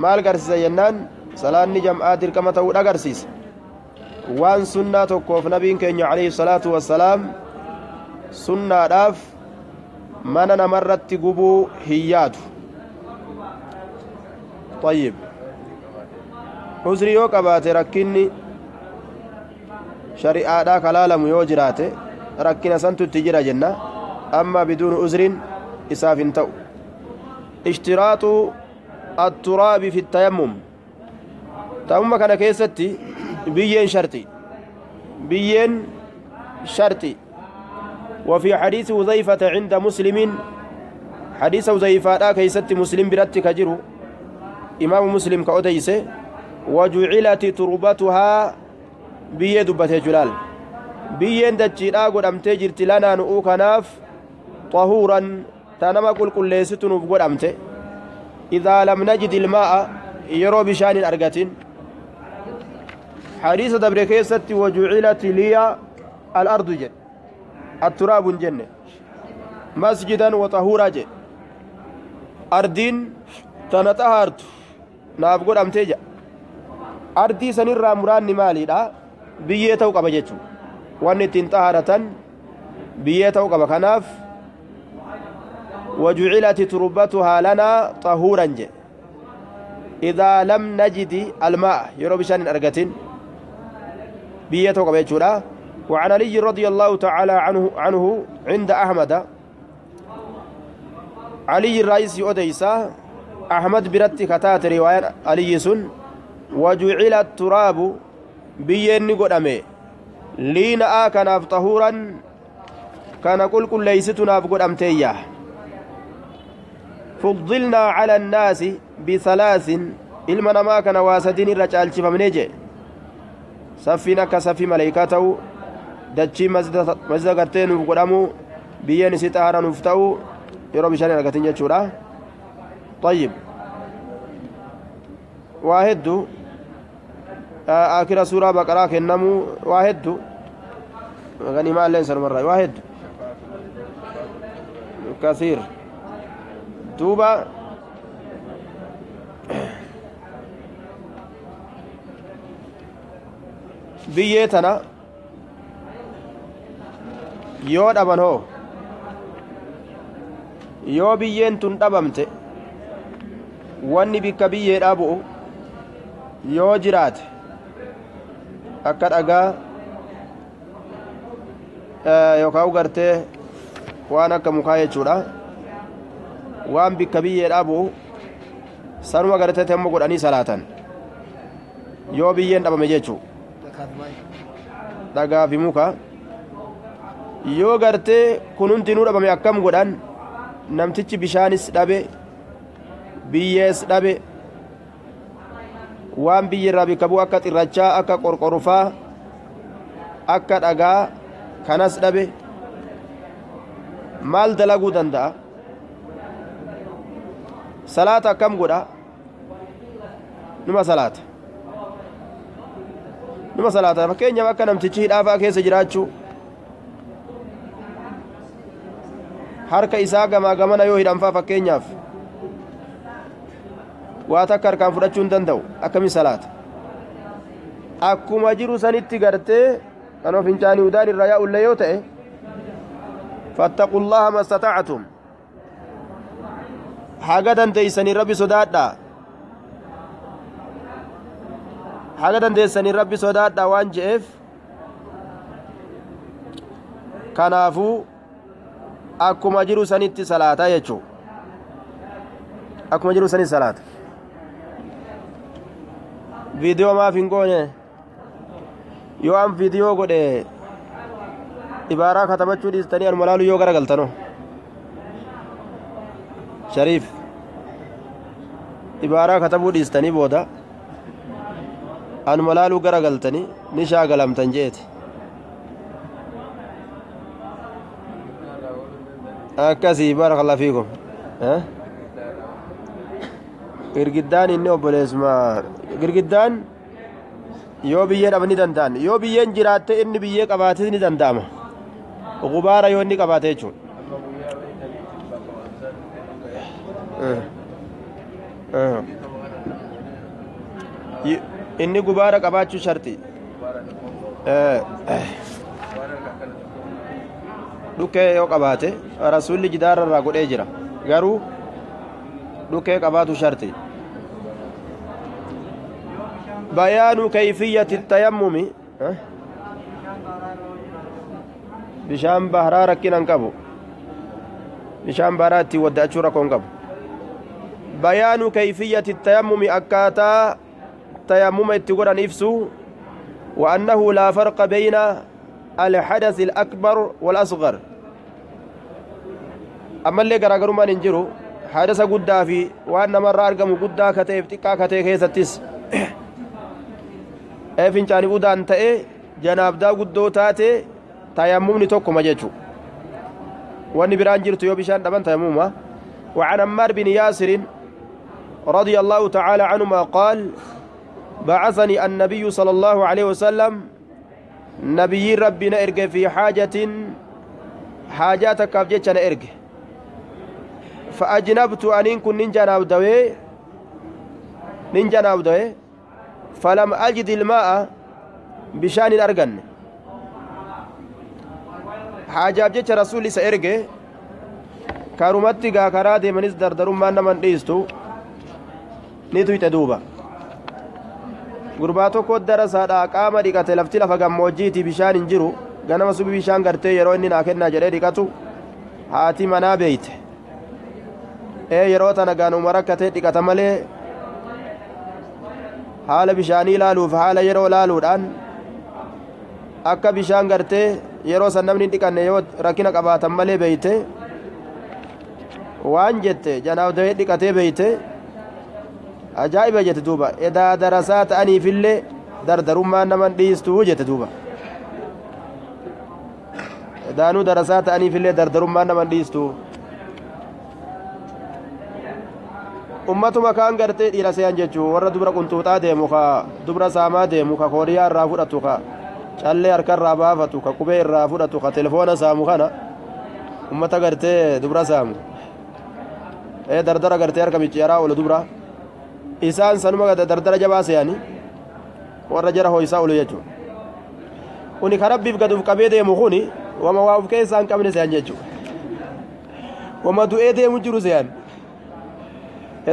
maal garsiisa jennaan salaanni jam'aa dirqama ta'uu agarsiisa waan sunnaa tokkoof nabiin keenya alayhi salaatu wassalaam sunnaadhaaf mana namarratti gubuu hin yaadu طيب عذري yoo qabaate rakkinni shari'aadhaa kalaalamu yoo jiraate rakkina santu itti jira jenna amma biduun uzrin isaaf hin ta'u اشتراط التراب في التيمم تيمم kana keessatti biyyeen sharti وفي حديث حذيفة عند مسلم حديث حذيفة كيست مسلم برت كجرو إمام مسلم كأوديس وجعلت تربتها بيد بته جلال بيين دجيرا قدامته جرت لنا نؤو كناف طهورا تنما كل ليستن قدامته إذا لم نجد الماء يرو بشان أرقة حديث دبر كيست وجعلت لي الأرض جد التراب جنة مسجدا وطهورا جد أردين تنطهرت نابقود أمتيجا أردي سنرى مران مالي لا بييتو قبا جيتو واني تنطهرة بييتو قبا كناف وجعلت تربتها لنا طهورا جد إذا لم نجد الماء يرو بشان أرقتين بييتو قبا جيتو لا. وعن علي رضي الله تعالى عنه عند أحمد علي الرئيس أديسا أحمد برت كتات رواية علي سن وجعل التراب بيين قدامي لين كان طهورا كان كل ليستنا بقدامتيه فضلنا على الناس بثلاث إلمنا ما كان واسدين الرجال فمنيجي سفينا كسفي ملائكته dachii masjida gartee nuuf godhamu biyyeen isii xaara nuuf ta'u yeroo bishaan argatin jechuudha طيب waa hedduu akira suuraa baqaraa kennamu waa hedduu ganimaa illee sanumarraa waa hedduu kasiir duuba biyyee tana yoo dhaban hoo yoo biyyeen tun dhabamte wanni bikka biyyeedhaa bu'u yoo jiraate akka dhagaa yookaan gartee waan akka mukaa jechuudha waan bikka biyyeedhaa bu'u sanuma gartee temmo godhanii salaatan yoo biyyeen dhabame jechuu dhagaa fi muka yoo gartee kun hundinuu dhabame akkam godhan namtichi bishaanis dhabe biyyees dhabe waan biyyerraa bikka bu'u akka xirrachaa akka qorqorfaa akka dhagaa kanas dhabe maal dalaguu danda'a salaata akkam godha numa salaata fakkeenyaaf akka namtichi hidhaafaa keessa jiraachuu harka isaa gamaa gamana yoo hidhanfaa fakkeenyaaf waa takka harkaan fudhachuu hin danda'u akkami salaata akkuma jiru sanitti gartee kan of hincaanii udaan irraa yaa'ullee yoo ta'e fattaqullaha mastata'atum haga dandeeysanii rabbi sodaadhaa haga dandeessanii rabbi sodaadhaa waan je'eef kanaafuu akkuma jiru sanitti salaata jechuu akkuma jiru sanitti salaata viidiyoo maaf hin goone yoo an viidiyoo godhe ibaaraa katabachuu dhiistanii anuma laaluu yoo garagaltano shariif ibaaraa katabuu dhiistanii booda anuma laaluu garagaltanii ni shaagalamtan jeeti akkasii barakallahu fiikum girgiddaan inni obboleessuma girgiddaan yoo biyyee dhabanii danda'an yoo biyyeen jiraatte inni biyyee qabaates ni danda'ama gubaara yoo inni qabaate jechuudha inni gubaara qabaachuu sharti dhukkee yoo qabaate rasuulli jidaara irraa godhee jira garuu dhukkee qabaatu sharti bayaanu kayfiyyati tayammumi bishaan baharaa rakkinan qabu bishaan baharaa ittiin wadda'achuu rakkoon qabu bayaanu kayfiyyati tayammumi akkaataa tayammuma itti godhan ibsu وأنه لا فرق بين الحدث الأكبر والأصغر أما اللي قرأ ما ننجرو حدث قدا في وأن مرة أرقم قدا كتيف تكا كتيف كيستيس إفن كان قدا أنت جناب دا قدو تاتي تيممني توكو مجيشو وأن برانجر تيوبشان دبان تيممه وعن عمار بن ياسر رضي الله تعالى عنهما قال بعثني النبي صلى الله عليه وسلم نبي ربنا ارجع في حاجاتك أبجتنا ارجع فأجنبت أن كن ننجا ناودوي فلم أجد الماء بشان الأرجن حاجة أبجت رسولي سأرجع كارمتي كارادي من إصدر درما نمن ديستو نيتو يتدوبا gurbaa tokko darasaadha qaama dhiqate lafti lafa gammoojjiiti bishaan hin jiru ganama subii bishaan gartee yeroo inni naa kennaa jedhee dhiqatu haati manaa beeyte yeroo tana gaanuma rakkatee dhiqata malee haala bishaanii laaluuf haala yeroo laaluudhaan akka bishaan gartee yeroo san namni hin dhiqanne yoo rakkina qabaatan malee beeyte waan jette janaaf dawee dhiqatee beeyte ajaa'iba jette duuba edaa darasaa ta'aniifillee dardarummaan naman dhiistuu jette duuba edaanuu darasaa ta'aniifillee dardarummaan naman dhiistuu ummatuma kaan gartee dhiira seeyaan jechuu warra dubra quntuuxaa deemu ka dubra saamaa deemu ka kooriyaa irraa fudhatu ka callee harkarraa baafatu ka qubee irraa fudhatu ka telefoona saamu kana ummata gartee dubra saamu dardara gartee harka micciyaraa oolu dubra isaan sanuma dardara jabaa seeyanii warra jara hooyisaa oolu jechuu uni ka rabbiif gaduuf qabee deemu kuni wama waa uf keessaa hin qabne seeyan jechuu wama du'ee deemu jiru seeyan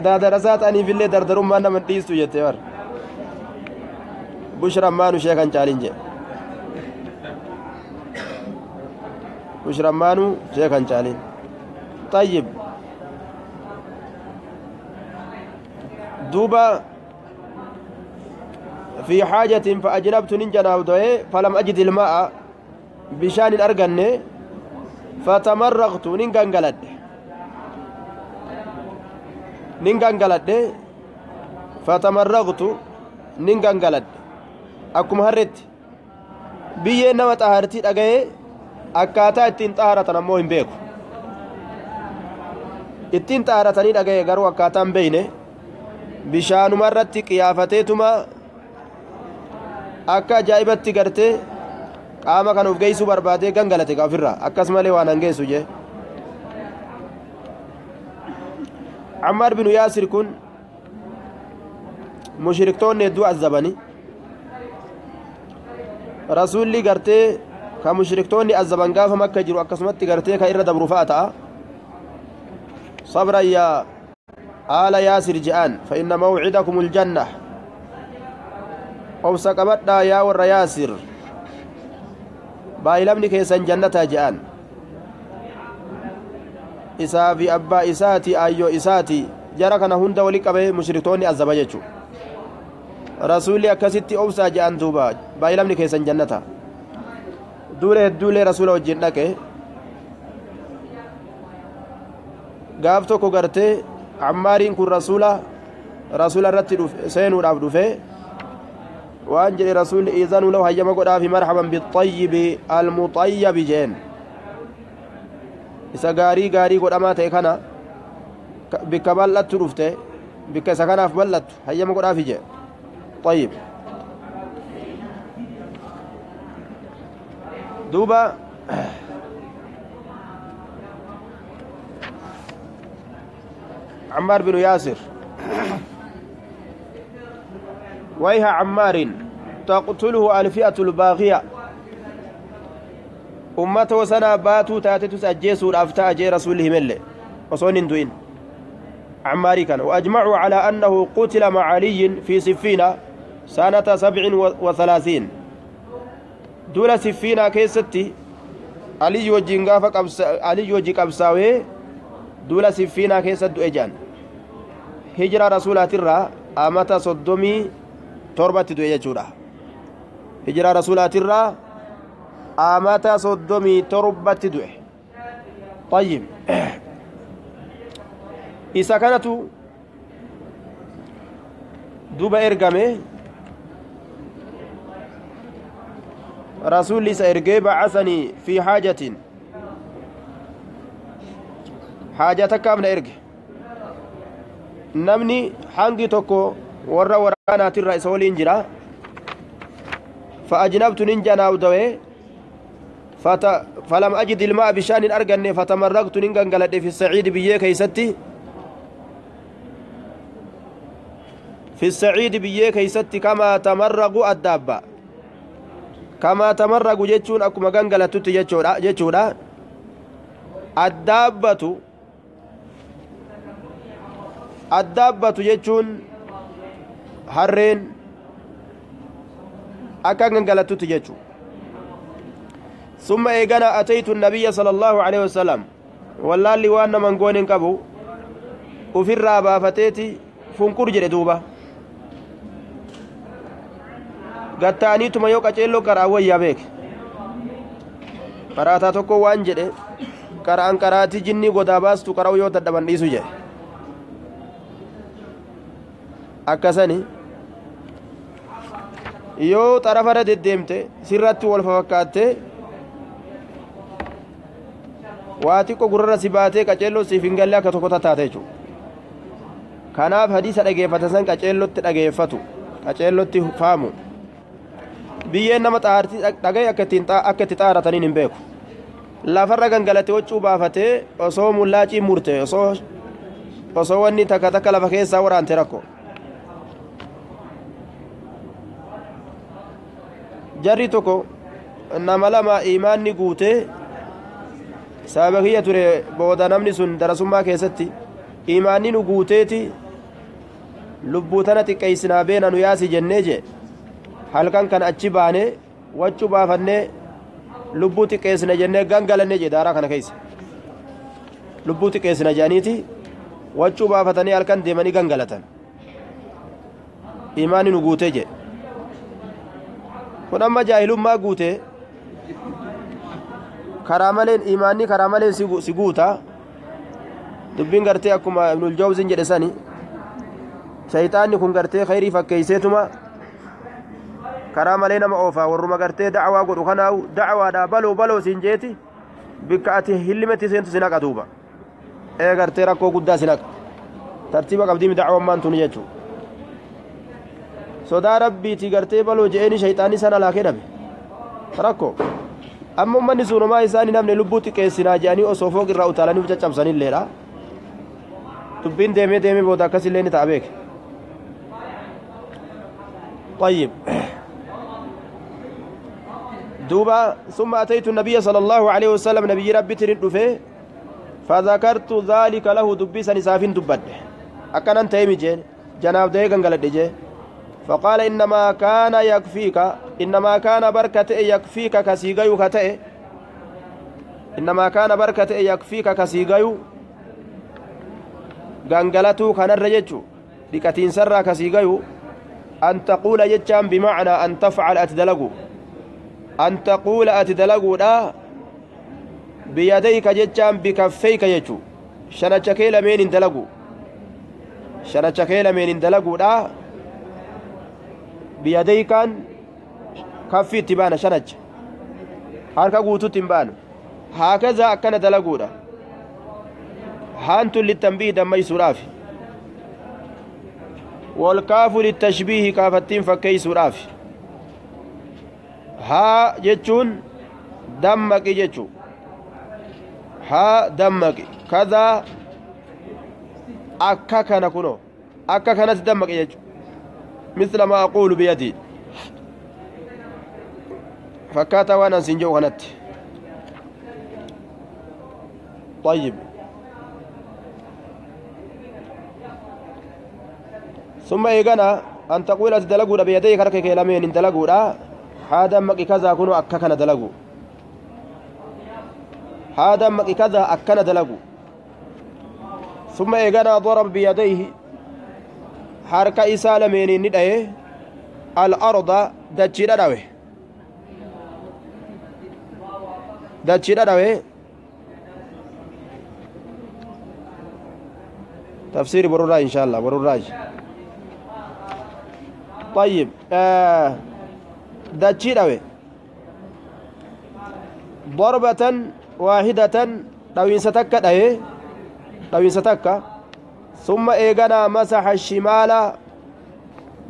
edaa darasaa ta'aniifillee dardarummaan nama dhiistu jettee bar bushrammaanu ishee kan caalin jee bushrammaanu ishee kan caalin tayyib duuba في حاجة فأجنبت ننجنا فلم أجد الماء بشان أرجني فتمرغت ننجنجلد فتمرغت ننجنجلد أكم هرت بيه نما طهارتي أجي أكاتا اتين طهارة نموهم بيكو اتين طهارة نين أجي غرو أكاتا بينه بشان مرت قيافتيتما akka ajaa'ibatti gartee qaama kan of geessuu barbaadee gangalate ofirraa akkas malee waan hangeessu jee Ammaar binu Yaasir kun mushriktoonni hedduu azzabani rasuulli gartee ka mushriktoonni azzaban gaafa makka jiru akkasumatti gartee ka irra dabru fa'a ta'a sabra yaa aala Yaasir je'an fa inna mawcidakumul janna obsa qabadhaa yaa warra Yaasir baayilamni keessan jannataa je'an isaa fi abbaa isaati ayyoo isaati jara kana hunda wali qabee mushriktoonni azaba jechuu rasuulli akkasitti obsaa je'an duuba baayilamni keessan jannata duule hedduulee rasuula wajjin dhaqe gaaf tokko gartee Ammaariin kun rasuula irratti seenuudhaaf dhufee وان جري رسول إذن له هيما قد في مرحبا بالطيب المطيب جين إسا غاري قد أما تيكنا بك بلت رفته بك سكنا في بلت هيما قد في جين طيب دوبا عمار بن ياسر ويها عمار تقتله الفئة الباغية أمته سنة باتوا تاتتس أجيسوا الأفتاء جي رسوله ملي وصون دوين عماري كان وأجمعوا على أنه قتل مع علي في سفينة سنة 37 دولة سفينة كيستي علي وجي قبساوي دولة سفينة كيست إجان هجرة رسولة الرا أمتا صدومي torbatti du'e jechuudha hijira rasuulaatirraa amata 37 du'e طيب isa kanatu duba ergame rasuulli isa ergee ba'asanii fi haajatin haaja takkaaf na erge namni hangi tokko warra waraanaatirra isa waliin jira فأجنبت ننجنا ودوي فلم أجد الماء بشان أرجن فتمرقت ننجلد في السعيد بيه كيستي في السعيد بيه كيستي كما تمرقوا الدابة كما تمرقوا جتشون أكو مجنجلت جتشونا الدابة جتشون harreen akka gangalatutti jechu summa eegana ataytu nabiyya sallallahu alaihi wasallam wallaalli waan naman goonen qabu ufirraa baafateeti funkur jedhe duuba gattaaniituma yoo qaceelloo qaraawwayyaa beeke qaraataa tokko waan jedhe qaraan qaraatii jinni godaa baastu qaraa'u yoo dadhaban dhiisu jedhe akkasani yoo xarafarra deddeemte sirratti wal fakkaatte waa xiqqoo gurrarra si baatee qaceelloo siif hin galle akka tokko tattaate jechuudha kanaaf hadiisa dhageeffatan san qaceellotti dhageeffatu qaceellotti faamu biyyeen nama xaartii dhagaye akka itti xaarataniin hin beeku lafarra gangalate waccuu baafatee osoo mullaacii murte osoo wanni takka takka lafa keessaa waraante rakko jarri tokko nama lama imaanni guutee sababa kiyya ture booda namni sun darasummaa keessatti imaanni nu guuteeti lubbuu tana xiqqeessinaa beena nu yaasi jennee je halkan kan achi baane waccuu baafannee lubbuu xiqqeessina jennee gangalanne je daaraa kana keessa lubbuu xiqqeessina jedhaniiti waccuu baafatanii halkan deemanii gangalatan imaanni nu guutee je kun amma jaahilummaa guute karaa maleen imaanni karaa maleen si guuta dubbiin gartee akkuma ibnul jawzin jedhe sani shayxaanni kun gartee khayrii fakkeeyseetuma karaa malee nama oofaa warruma gartee dacwaa godhu kanaawu dacwaadhaa baloo siin jeeti bikka ati hillimetti seentu sinaqa duuba gartee rakkoo guddaa sinaqa tartiiba qabdiimi dacwammaan tuni jechuu sodaa rabbiiti gartee baloo je'eeni shayxaanni sana laakee dhabe rakkoo amma ummanni sunumaa isaanii namni lubbuu xiqqeessinaa je'anii osoo fooq irraa utaalanii caccabsanilleedha dubbiin deemee booda akkasillee ni ta'a beeke طيب دوبا ثم أتيت النبي صلى الله عليه وسلم نبي ربي ترين دفه فذكرت ذلك له دبي سنسافين دبد أكن أنت يمجين جناب ديغن قال ديجي فقال إنما كان يكفيك إنما كان بركة يكفيك كسيغيو كتئ إنما كان بركة يكفيك كسيغيو غنغلتو كان الرججو لكتين سرى كسيغيو أن تقول يجام بمعنى أن تفعل أتدلقو أن تقول أتدلقو لا بيديك يجام بكفيك يجو شنچكيل مين اندلقو شنچكيل مين اندلقو لا بيديكان كفي تبان شنچ هاركا قوتو تنبان هكذا أكن دلقو لا هانتو للتنبيه دمي سرافي والكاف للتشبيه كافتين فكي سرافي ها جتشون دمك جتشو ها دمك كذا أكاكنا كنو أكاكنا دمك جتشو مثل ما أقول بيدي فكاتا وانا سنجو غنت طيب ثم إيقنا أن تقول أتدلقوا بيديك ركك لمن انتلقوا هذا مكي كذا كنوا أككنا دلقوا هذا مكي كذا أكنا دلقوا ثم إيقنا ضرب بيديه حركة إسالة من ندعي الأرض دجيرا دوي دجيرا دوي تفسير برورا إن شاء الله برورا طيب دجي دوي ضربة واحدة دوين ستكة دوي دوين ستكة ثم إيغانا مسح الشمال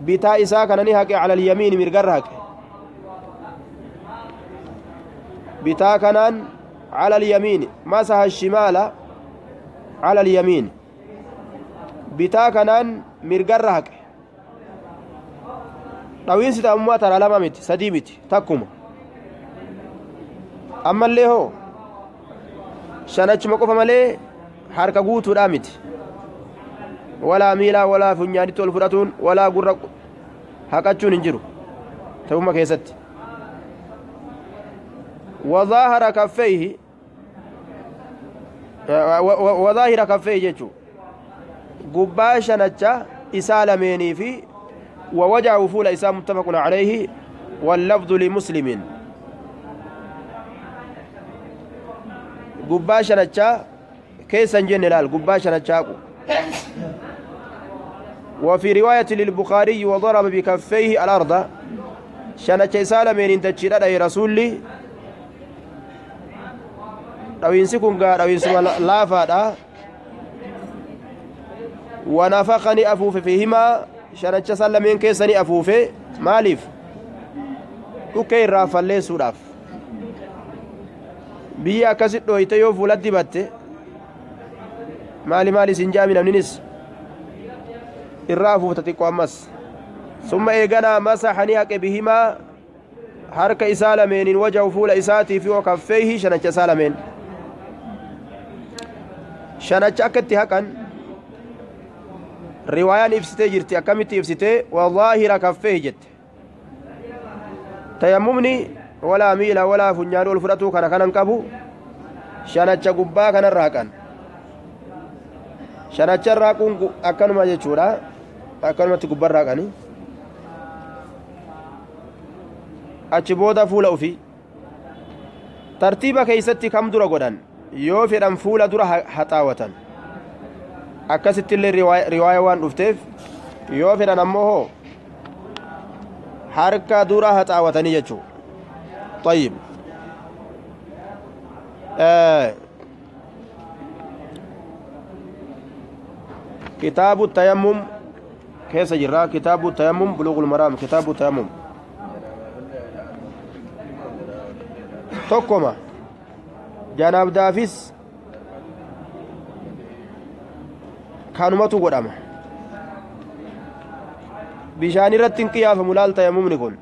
بتا إسا كان نهاك على اليمين مرقرهك بتا كان على اليمين مسح الشمال على اليمين بتا كان مرقرهك dhawin sita ammaa tara lama miti sadii miti takkuma ammallee hoo shanachuma qofa malee harka guutuudhaa miti walaa miilaa walaa funyaanitti ol fudhatuun walaa gurra haqachuun hin jiru ta'umma keessatti wazaahira kaffeehi jechuu gubbaa shanacha isaa lameenii fi ووجعه فول إسام متفق عليه واللفظ لمسلم قباشا نتشا كيسا جنلال قباشا نتشاكو وفي رواية للبخاري وضرب بكفيه الأرض شنتشا سالة من انتشير على رسولي لو ينسكن قال لو ينسكن لا فادا ونفخني أفوف فيهما شنچ سلمين كيسني أفوف مالف كوكي رافالي سوراف بيا كسيت دويته يو فولاد دبته مالي سنجامي نمنينس الرافو تتيكو أمس ثم إيغانا مسحني بهما حركة إسالمين وجه فول إساتي في وكفيه شنچ سالمين شنچ أكتي هكا روايان إفسته جرتي أكمتي إفسته والظاهر كفيه جت تيممني ولا ميلا ولا فنيان والفراتو كان انقبو شنچ غبا كان راكان شنچ راكون أكنما جچورا أكنما تغبا راكاني achi booda fuula ofii tartiiba keeysatti kam dura godhan yoo fedhan fuula dura haxaawatan akkasitti illee riwaaya waan dhufteef yoo fedhan ammoo hoo harka dura haxaawatanii jechuu طيب كتاب التيمم كيف جرى كتاب التيمم بلوغ المرام كتاب التيمم tokkoma janaabdaafis kanumatu godhama bishaan irratti hin qiyaafamu laal tayammumni kun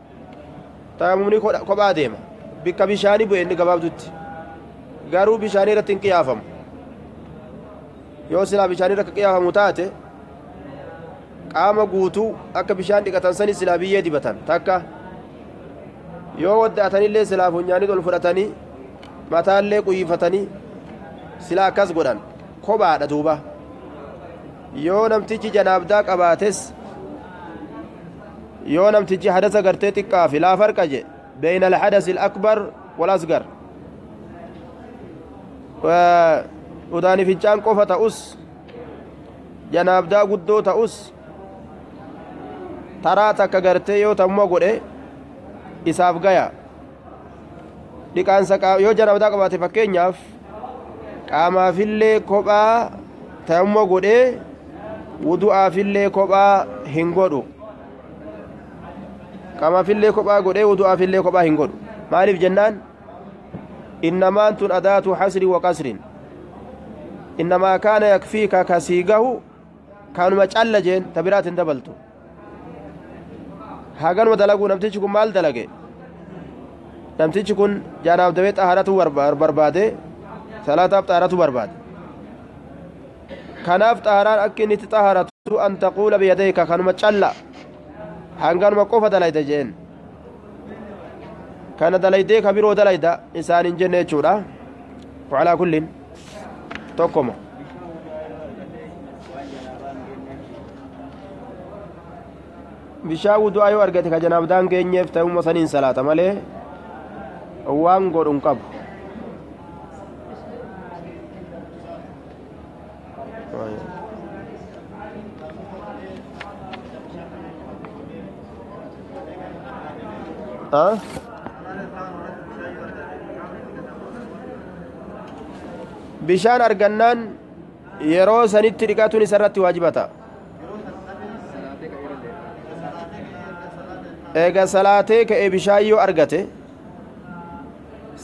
tayammumni kophaa deema bikka bishaanii bu'e inni gabaabdutti garuu bishaan irratti hin qiyaafamu yoo silaa bishaan irra qiyaafamu taate qaama guutuu akka bishaan dhiqatan sani silaa biyyee dibatan takka yoo wadda'atanillee silaa funyaanii ol fudhatanii mataallee quyyifatanii silaa akkas godhan kophaadha duuba yoo namtichi janaabdaa qabaates yoo namtichi hadasa gartee xiqqaa fi laa farqa je bayna alhadasi alakbar walasgar udaanifichaan qofa ta'us janaabdaa guddoo ta'us taraa takka gartee yoo tamma godhe isaaf gaya dhiqaansa yoo janaabdaa qabaate fakkeenyaaf qaamaafillee kophaa tayammum godhee wudu'aafillee kophaa hin godhu qaamaafillee kophaa godhee wudu'aafillee kophaa hin godhu maaliif jennaan innamaan tun adaatu hasri wa qasrin innamaa kaana yakfiika kasiigahu kaanuma calla jeen tabiraat hin dabaltu haganuma dalaguu namtichi kun maal dalage namtichi kun janaabdawee xaharatu barbaade salaataaf xaharatu barbaade kanaaf xaharaan akka inni itti xaharatu an taquula biyadayka kanuma calla hanganuma qofa dalayda jeen kana dalaydee ka biroo dalayda isaan hin jenne jechuudha wacalaa kullin tokkoma bishaan wudu'aa yoo argate ka janaabdaan geenyeef ta'umma saniin salaata malee waan godhun qabu bishaan argannaan yeroo sanitti dhiqatuun isarratti waajibata eega salaatee ka'ee bishaan yoo argate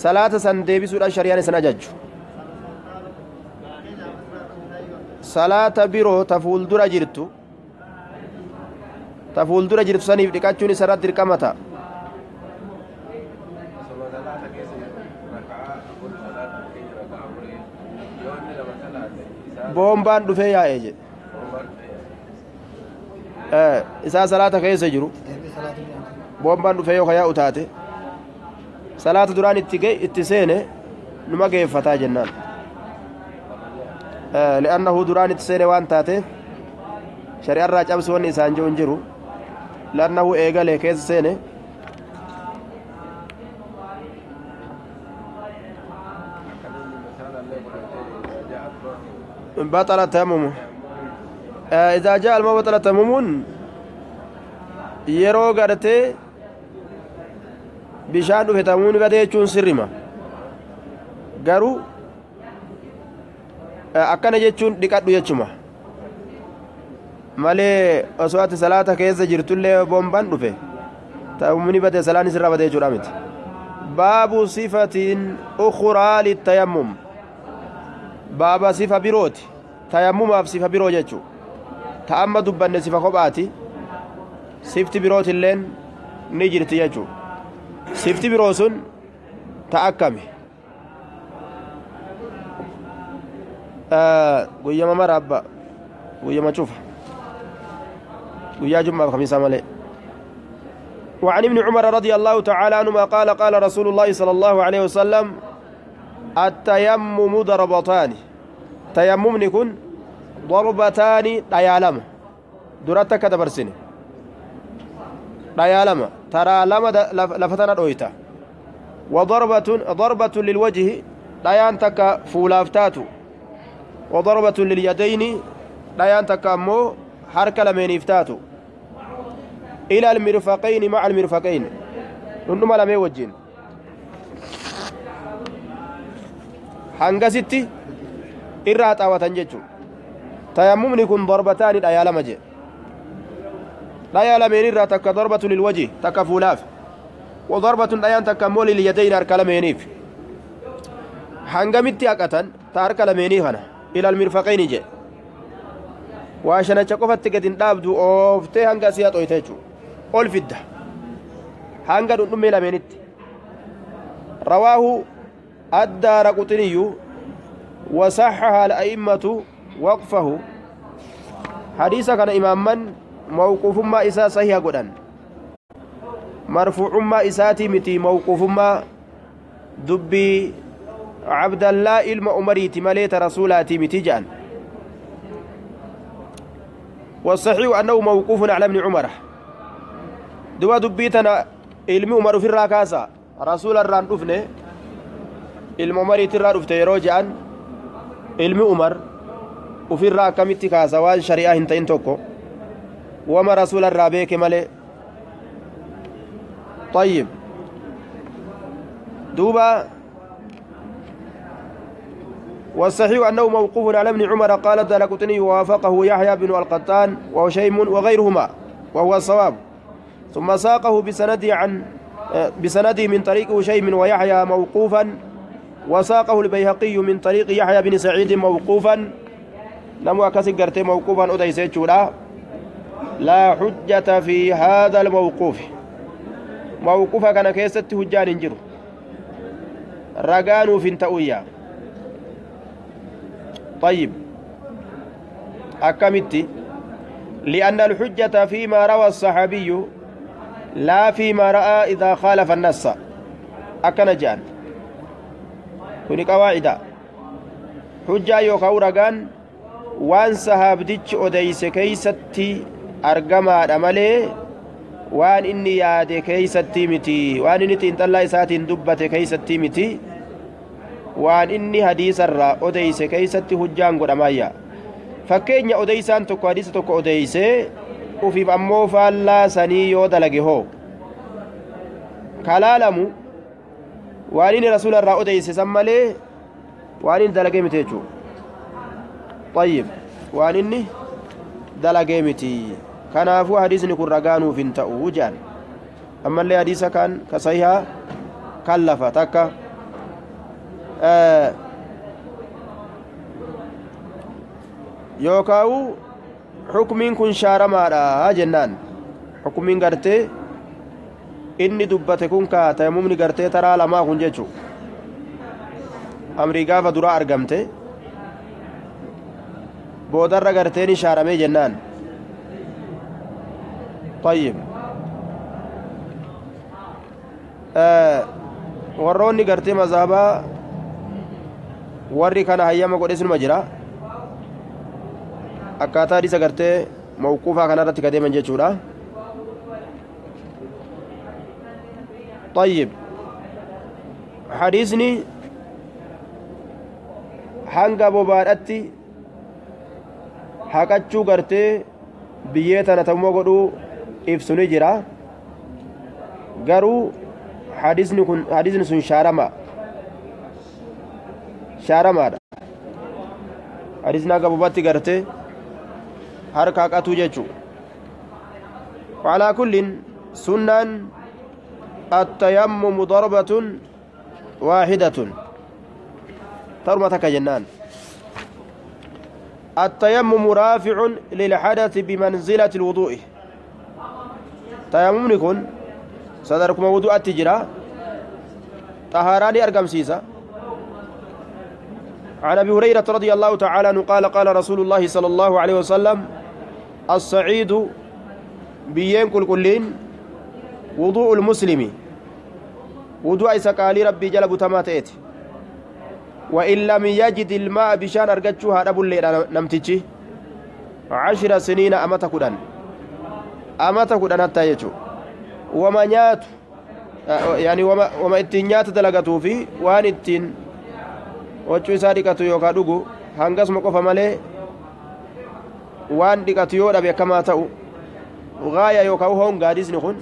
salaata san deebisuudhaan shari'aan isan ajajju salaata biroo ta fuuldura jirtu saniif dhiqachuun isarratti dirqama ta'a boombaan dhufee yaa'ee jedhe isaa salaata keessa jiru boombaan dhufee yoo yaa'u taate salaata duraan itti seene numa geeffataa jennaan li'annahu duraan itti seene waan taateef shari'arraa cabsi wanni isaan jiru hin jiru li'annahu eegalee keessa seene بطل التيمم إذا جاء الماء بطل التيمم yeroo gartee bishaan dhufe tamuun gade jechuun sirrima garuu akkana jechuun dhiqadhu jechuma malee osoo ati salaata keessa jirtullee bombaan dhufe ta'umni bade salaan isirra bade jechuudha miti. baabu sifatiin ukhraa littayammum baaba sifa birooti tayammumaaf sifa biroo jechuu ta amma dubbanne sifa kophaati sifti birootilleen ni jirti jechuu sifti biroo sun ta akkami guyyama mara abba guyyama cufa guyyaa jummaa khamiisa malee وعن ابن عمر رضي الله تعالى عنهما قال قال رسول الله صلى الله عليه وسلم التيمم ضربتان تيمم نكون ضربتان ديالما درتك دبرسني ديالما ترى لما لفتنا دويتا ضربة للوجه ديان تك فولافتاتو وضربة لليدين ديان تك مو حركة لمن يفتاتو إلى المرفقين مع المرفقين ننما لم يوجين حنقستي إرات أو تنججو تيمم يكون ضربتان الأيال مجي الأيال من إرات تك ضربة للوجه تك فولاف وضربة الأيان تك مول اليدين أركال مينيف حنقمتي أكتن تاركال مينيفنا إلى المرفقين جي وعشان تشكوفت تكتن دابدو أوفتي هنقاسيات أويتيجو أول فدة هنقا نمي لمنت رواه الدارقطني وصحها الأئمة وقفه حديثا كان إماما موقوف ما إساء صحيح قدن مرفوع ما إساتي متي موقوف ما دبي عبد الله المؤمريتي مليت رسولاتي متي جان والصحيح أنه موقوف على ابن عمر دوا دبيتنا علم عمر في الراكاسة رسول الران دفنه علم عمر ترى دفته يروجان علم عمر وفي الراكمتي كاسة وان شريعة هنتين توكو وما رسول الرابيك مالي طيب دوبا والصحيح أنه موقوف على ابن عمر قال الدارقطني ووافقه يحيى بن القطان وهشيم وغيرهما وهو الصواب ثم ساقه بسنده من طريق هشيم ويحيى موقوفا وساقه البيهقي من طريق يحيى بن سعيد موقوفا نمو أكسي قرتي موقوفا أديسيت لا حجة في هذا الموقوف موقوفا كان كيست هجان انجرو رقانو في انتأويا طيب أكملت لأن الحجة فيما روى الصحابي لا فيما رأى إذا خالف النص أكنجان كوني قواعد حجة يوكاو رقان وان صحابتك أديس كيستي أرقما أمالي وان إني يادي كيستي متي وان إني تنتلا إساتين دبت كيستي متي waan inni hadiisarraa odeyse keeysatti hujjaan godhamayya fakkeenya odeysaan tokko hadiisa tokko odeyse ufiif ammoo faallaa sanii yoo dalage hoo kalaalamu waan inni rasuularraa odeyse san malee waan inni dalagee miti jechuu طيب waan inni dalagee miti kanaafuu hadiisni kun ragaanuuf hin ta'u jaan ammallee hadiisa kan ka sahihaa kan lafa takka yookaawu xukmiin kun shaaramaadha jennaan xukmiin gartee inni dubbate kun ka tayammumni gartee taraa lamaa kun jechu amrii gaafa duraa argamte boodarra gartee ni shaaramee jennaan طيب warroonni gartee mazhabaa warri kana hayyama godhe sinuma jira akkaataa hadiisa gartee mawquufaa kanarratti kadeeman jechuudha طيب hadiisni hanga bobaadhatti haqachuu gartee biyyee tana tammoo godhuu ibsu ni jira garuu hadiisni sun shaaramaadha hadiisni hanga bobaatti gartee harkaaqatu jechu وعلى كل سنن التيمم ضربة واحدة ترمتك جنان التيمم رافع للحدث بمنزلة الوضوء تيمم يكون صدركم وضوء التجرى طهاراني أرقم سيسا عن أبي هريرة رضي الله تعالى عنه قال قال رسول الله صلى الله عليه وسلم الصعيد بيين كلين وضوء المسلم وضوء إسقالي ربي جلب تماتيت وإن لم يجد الماء بشان أرقتشوها رب اللي نمتجي 10 سنين أمتا كدان حتى يجو وما نيات يعني وما اتنيات دلقتو في وان اتن وچو إسا ديكتو يوكا دوغو هنگس مقفا مالي وان ديكتو يودا بيكما تاو غاية يوكا وهم قاديس نخون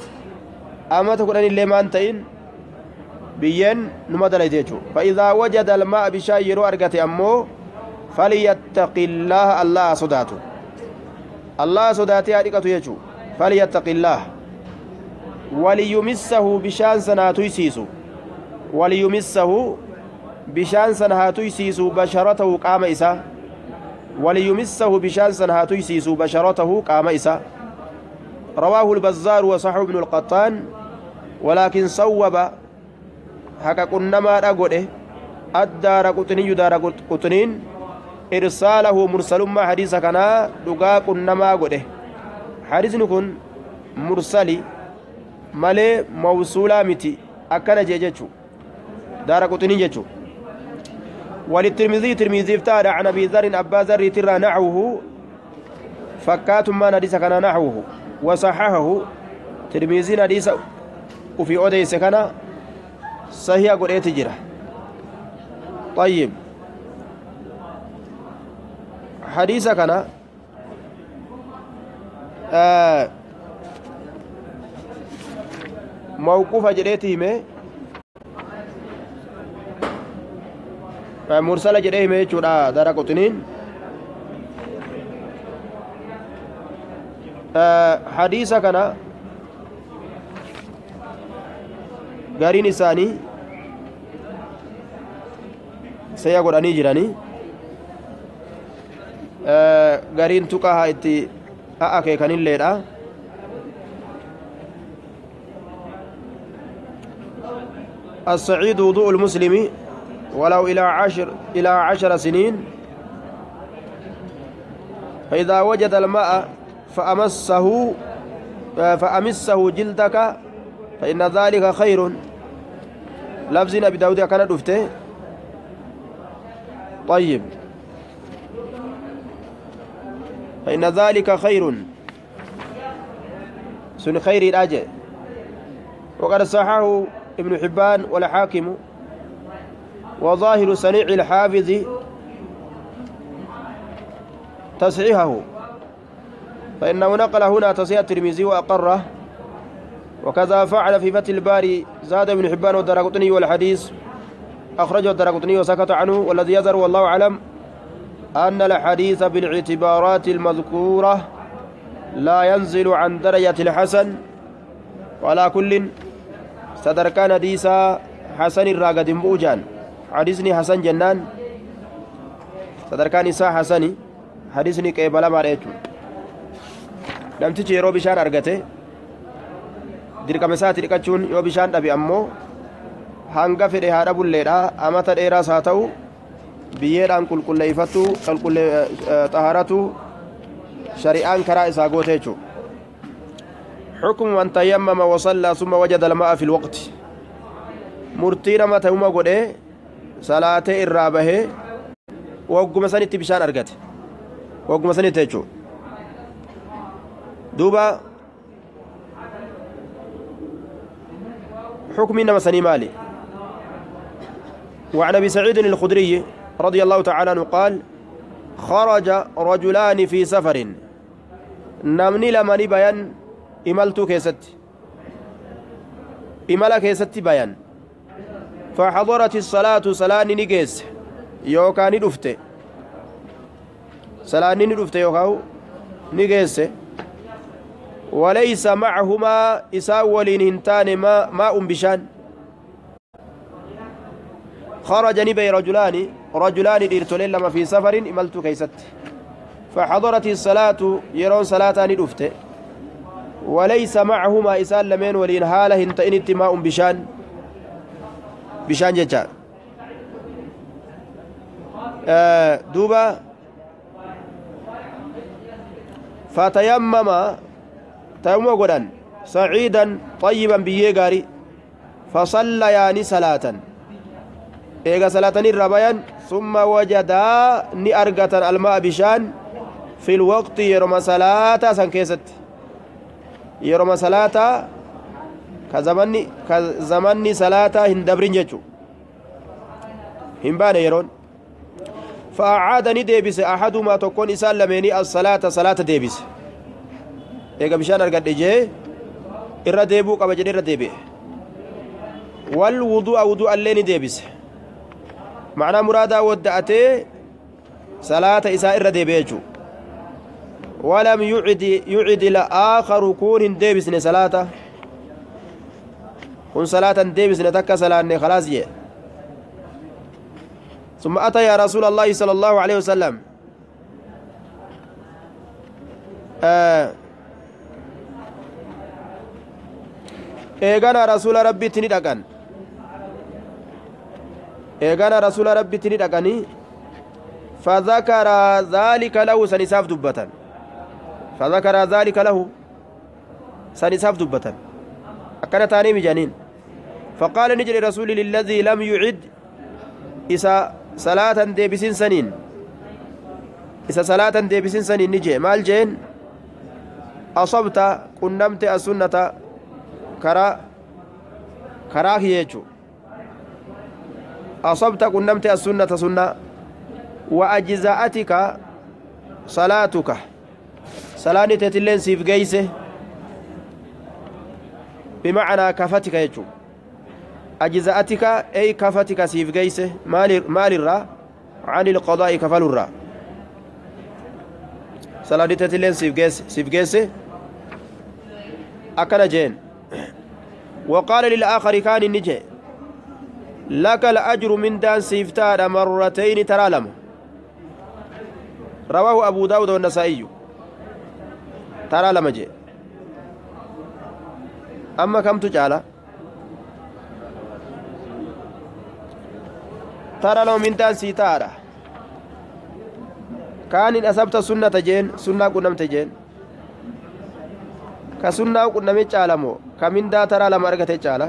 أمتا كدان اللي مانتين بيين نمدل يجو فإذا وجد الماء بشاي يرو أرقتي أمو فليتق الله صداته الله صداته أرقتو يجو فليتق الله وليمسه بشان سناتو يسيسو وليمسه بشان سناتو يسيسو بشرته قام إسا وليمسه بشان سناتو يسيسو بشرته قام إسا رواه البزار وصححه ابن القطان ولكن صوب حكا كنما رقوده الدار قطني دار قطنين إرساله مرسل ما حديث كنا دقا كنما قده حديث نكون مرسلي مالي موصولا متي أكنا جيجتشو دار قطني جيجتشو وللترمذي ترمذي افتاد عن أبي ذر أبا ذر ترى نحوه فكات ما نديس كنا نحوه وصححه ترمذي نديس وفي أوديس كنا صحيح قرأت جرا طيب حديث كنا موقوف جريته مي مرسل جريه مي چودا دارا قطنين حديث كنا غارين إساني سيقول أني جراني غارين تقاها إتي أكي كان الليلة الصعيد وضوء المسلم ولو إلى 10 سنين فإذا وجد الماء فأمسه جلدك فإن ذلك خير لفظنا بداود كان دفته طيب فإن ذلك خير سن خير الأجر وقد صححه ابن حبان والحاكم وظاهر صنيع الحافظ تصحيحه فإنه نقل هنا تصحيح الترمذي وأقره وكذا فعل في فتح الباري زاد ابن حبان والدرقطني والحديث أخرجه الدرقطني وسكت عنه والذي يظهر والله أعلم أن الحديث بالاعتبارات المذكورة لا ينزل عن درجة الحسن وعلى كل صدركان حديثا حسن الراقد بوجان حديثني حسن جنان صدركان إساء حسني حديثني كيبالا ماريتو لم تجي يرو بشان أرغته dirqama isaati dhiqachuun yoo bishaan dhabe ammoo hanga fedhe haa dhabulleedha amata dheeraas haa ta'u biyyeedhaan qulqulleeyfatu xaharatu shari'aan karaa isaa goote jechuudha حكم من تيمم وصلى ثم وجد الماء في الوقت مرتين ما تيمم قده صلاة الرابه وقم سنة بشان أرغت وقم سنة تيجو دوبا حكم إنما سني مالي وعن أبي سعيد الخدري رضي الله تعالى عنه قال خرج رجلان في سفر نمني لمني بيان إملتو كيست إملا كيست بيان فحضرت الصلاة صلاة نجيس يوكاني دفته صلاة ندفته يوكاو نجس وليس معهما إساولين هنتان ماء بشان خرج نبي رجلان ديرتولين لما في سفر إملت كيست فحضرت الصلاة يرون صلاة ندفت وليس معهما إسال لمن ولين هاله هنتين ماء بشان ججار دوبا فتيمم غدان سعيدا طيبا بيغاري فصلى يعني صلاة إيغا صلاة الربيان ثم وجدا نأرغة الماء بشان في الوقت يرمى صلاة سنكيست يرمى صلاة كزمني صلاة هندبرين جيجو هنبان يرون فأعاد نديبس أحدهما تكون إسال لميني الصلاة صلاة ديبس إيغا بشان أرغة ديجي إرى ديبو قبجن إرى ديبي والوضوء وضوء اللين ديبس معنى مرادا ودأتي صلاة إساء إرى ديبيجو ولم يعد الآخر كون ديبسن صلاة كن صلاة ديبسن تكا صلاة خلاص يه ثم أتى يا رسول الله صلى الله عليه وسلم إيغانا رسول ربي تندقان إيغانا رسول ربي تندقاني فذكر ذلك له سنساف دبة فذكر ذلك له سنساف دبة أكنا تاني مجانين فقال نجري رسول للذي لم يعد إسا صلاة ديبسين سنين إسا صلاة ديبسين سنين نجي مال جين أصبت قنمت السنة كراه يجو أصبت قنمت السنة سنة وأجزاءتك صلاتك صلاة تتلين سيف جيسه بمعنى كفتك يجو أجزاءتك أي كفتك سيف جيسه مال الرا عن القضاء كفل الرا صلاة تتلين سيف جيسه أكل جين وقال للآخر كان النجي لك الأجر من دان سيفتار مرتين ترالم رواه أبو داود والنسائي ترالم جي أما كم تجعل ترالم من دان سيتار كان إن أصبت سنة جين سنة قنمت جين كسنة قنمت جعلمو كمن دا ترالم أرغت جعل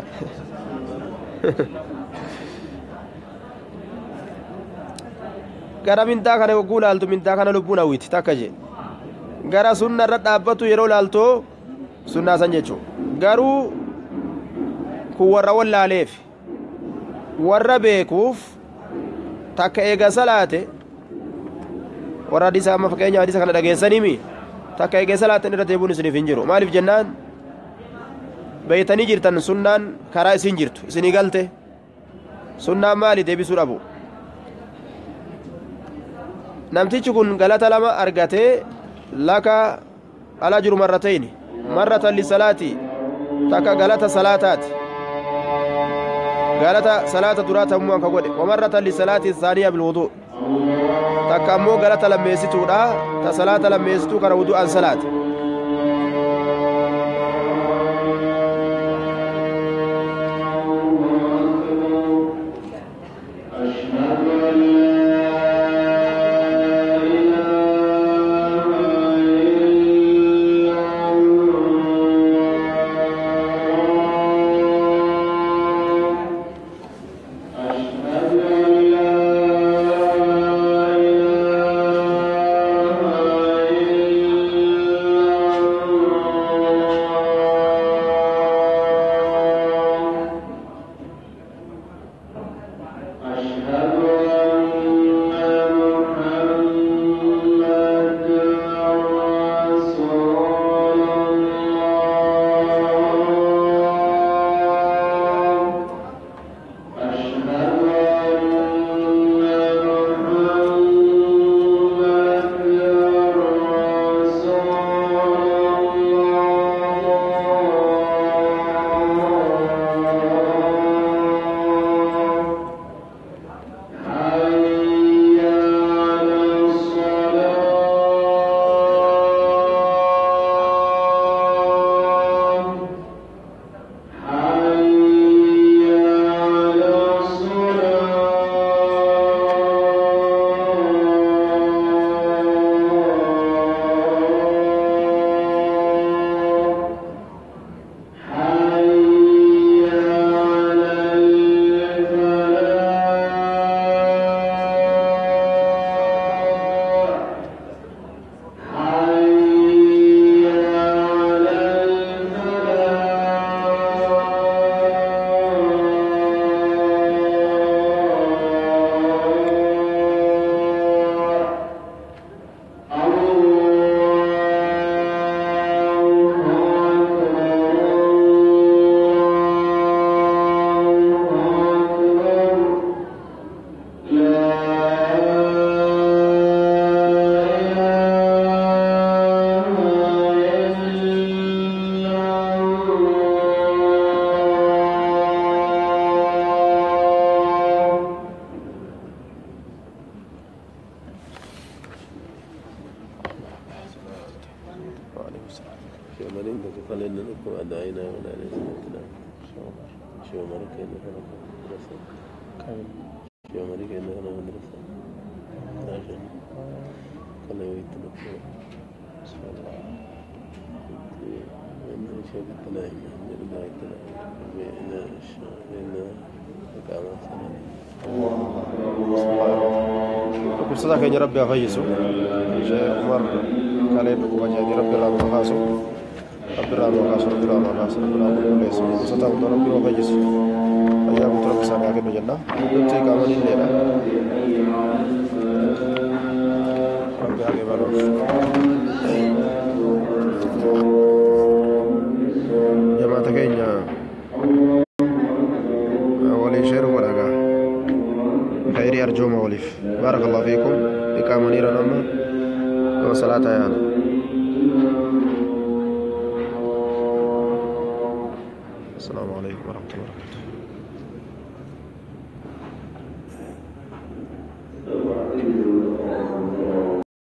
gara mindaa kana yogguu laaltu mindaa kana lubbuun hawwiti takka jee gara sunna irra dhaabbatu yeroo laaltoo sunnaa san jechuu garuu kun warra wallaaleef warra beekuuf takka eega salaate warra hadiisa amma fakkeenya hadiisa kana dhageessanimi takka eega salaaten irra deebuun isiniif hin jiru maaliif jennaan beeytanii jirtan sunnaan karaa isin jirtu isinii galte sunnaan maali deebisuu dhabu namtichi kun galata lama argatee laka alajru marratayni marratan lisalaati takka galata salaataati galata salaata duraata ammoo anka godhe wamarratan lisalaati saaniya bilwuduu takka ammoo galata lammeessituudha ta salaata lammeessituu kana wudu'an salaate ودعينا ولا نسيتنا شو ملك إننا مدرسة شو ملك إننا مدرسة عشان كلا يريد لك سبحان الله من شيء التنايم من الله التنايم بين إقامة قصة كان ربي أفيسو شيخ عمر قال لي وجهي ربي الله مخاصو ربي الله مخاصو ربي الله مخاصو ربي الله مخاصو قصة ربي أفيسو أيام تربي سامي أكيد بجنة بنتي كمان الليلة ربي أكيد بروح جماعة كينيا ولي شير ورقة خيري أرجو مولف بارك الله فيكم إقامة نيرا نما وصلاة يانا السلام عليكم ورحمة الله وبركاته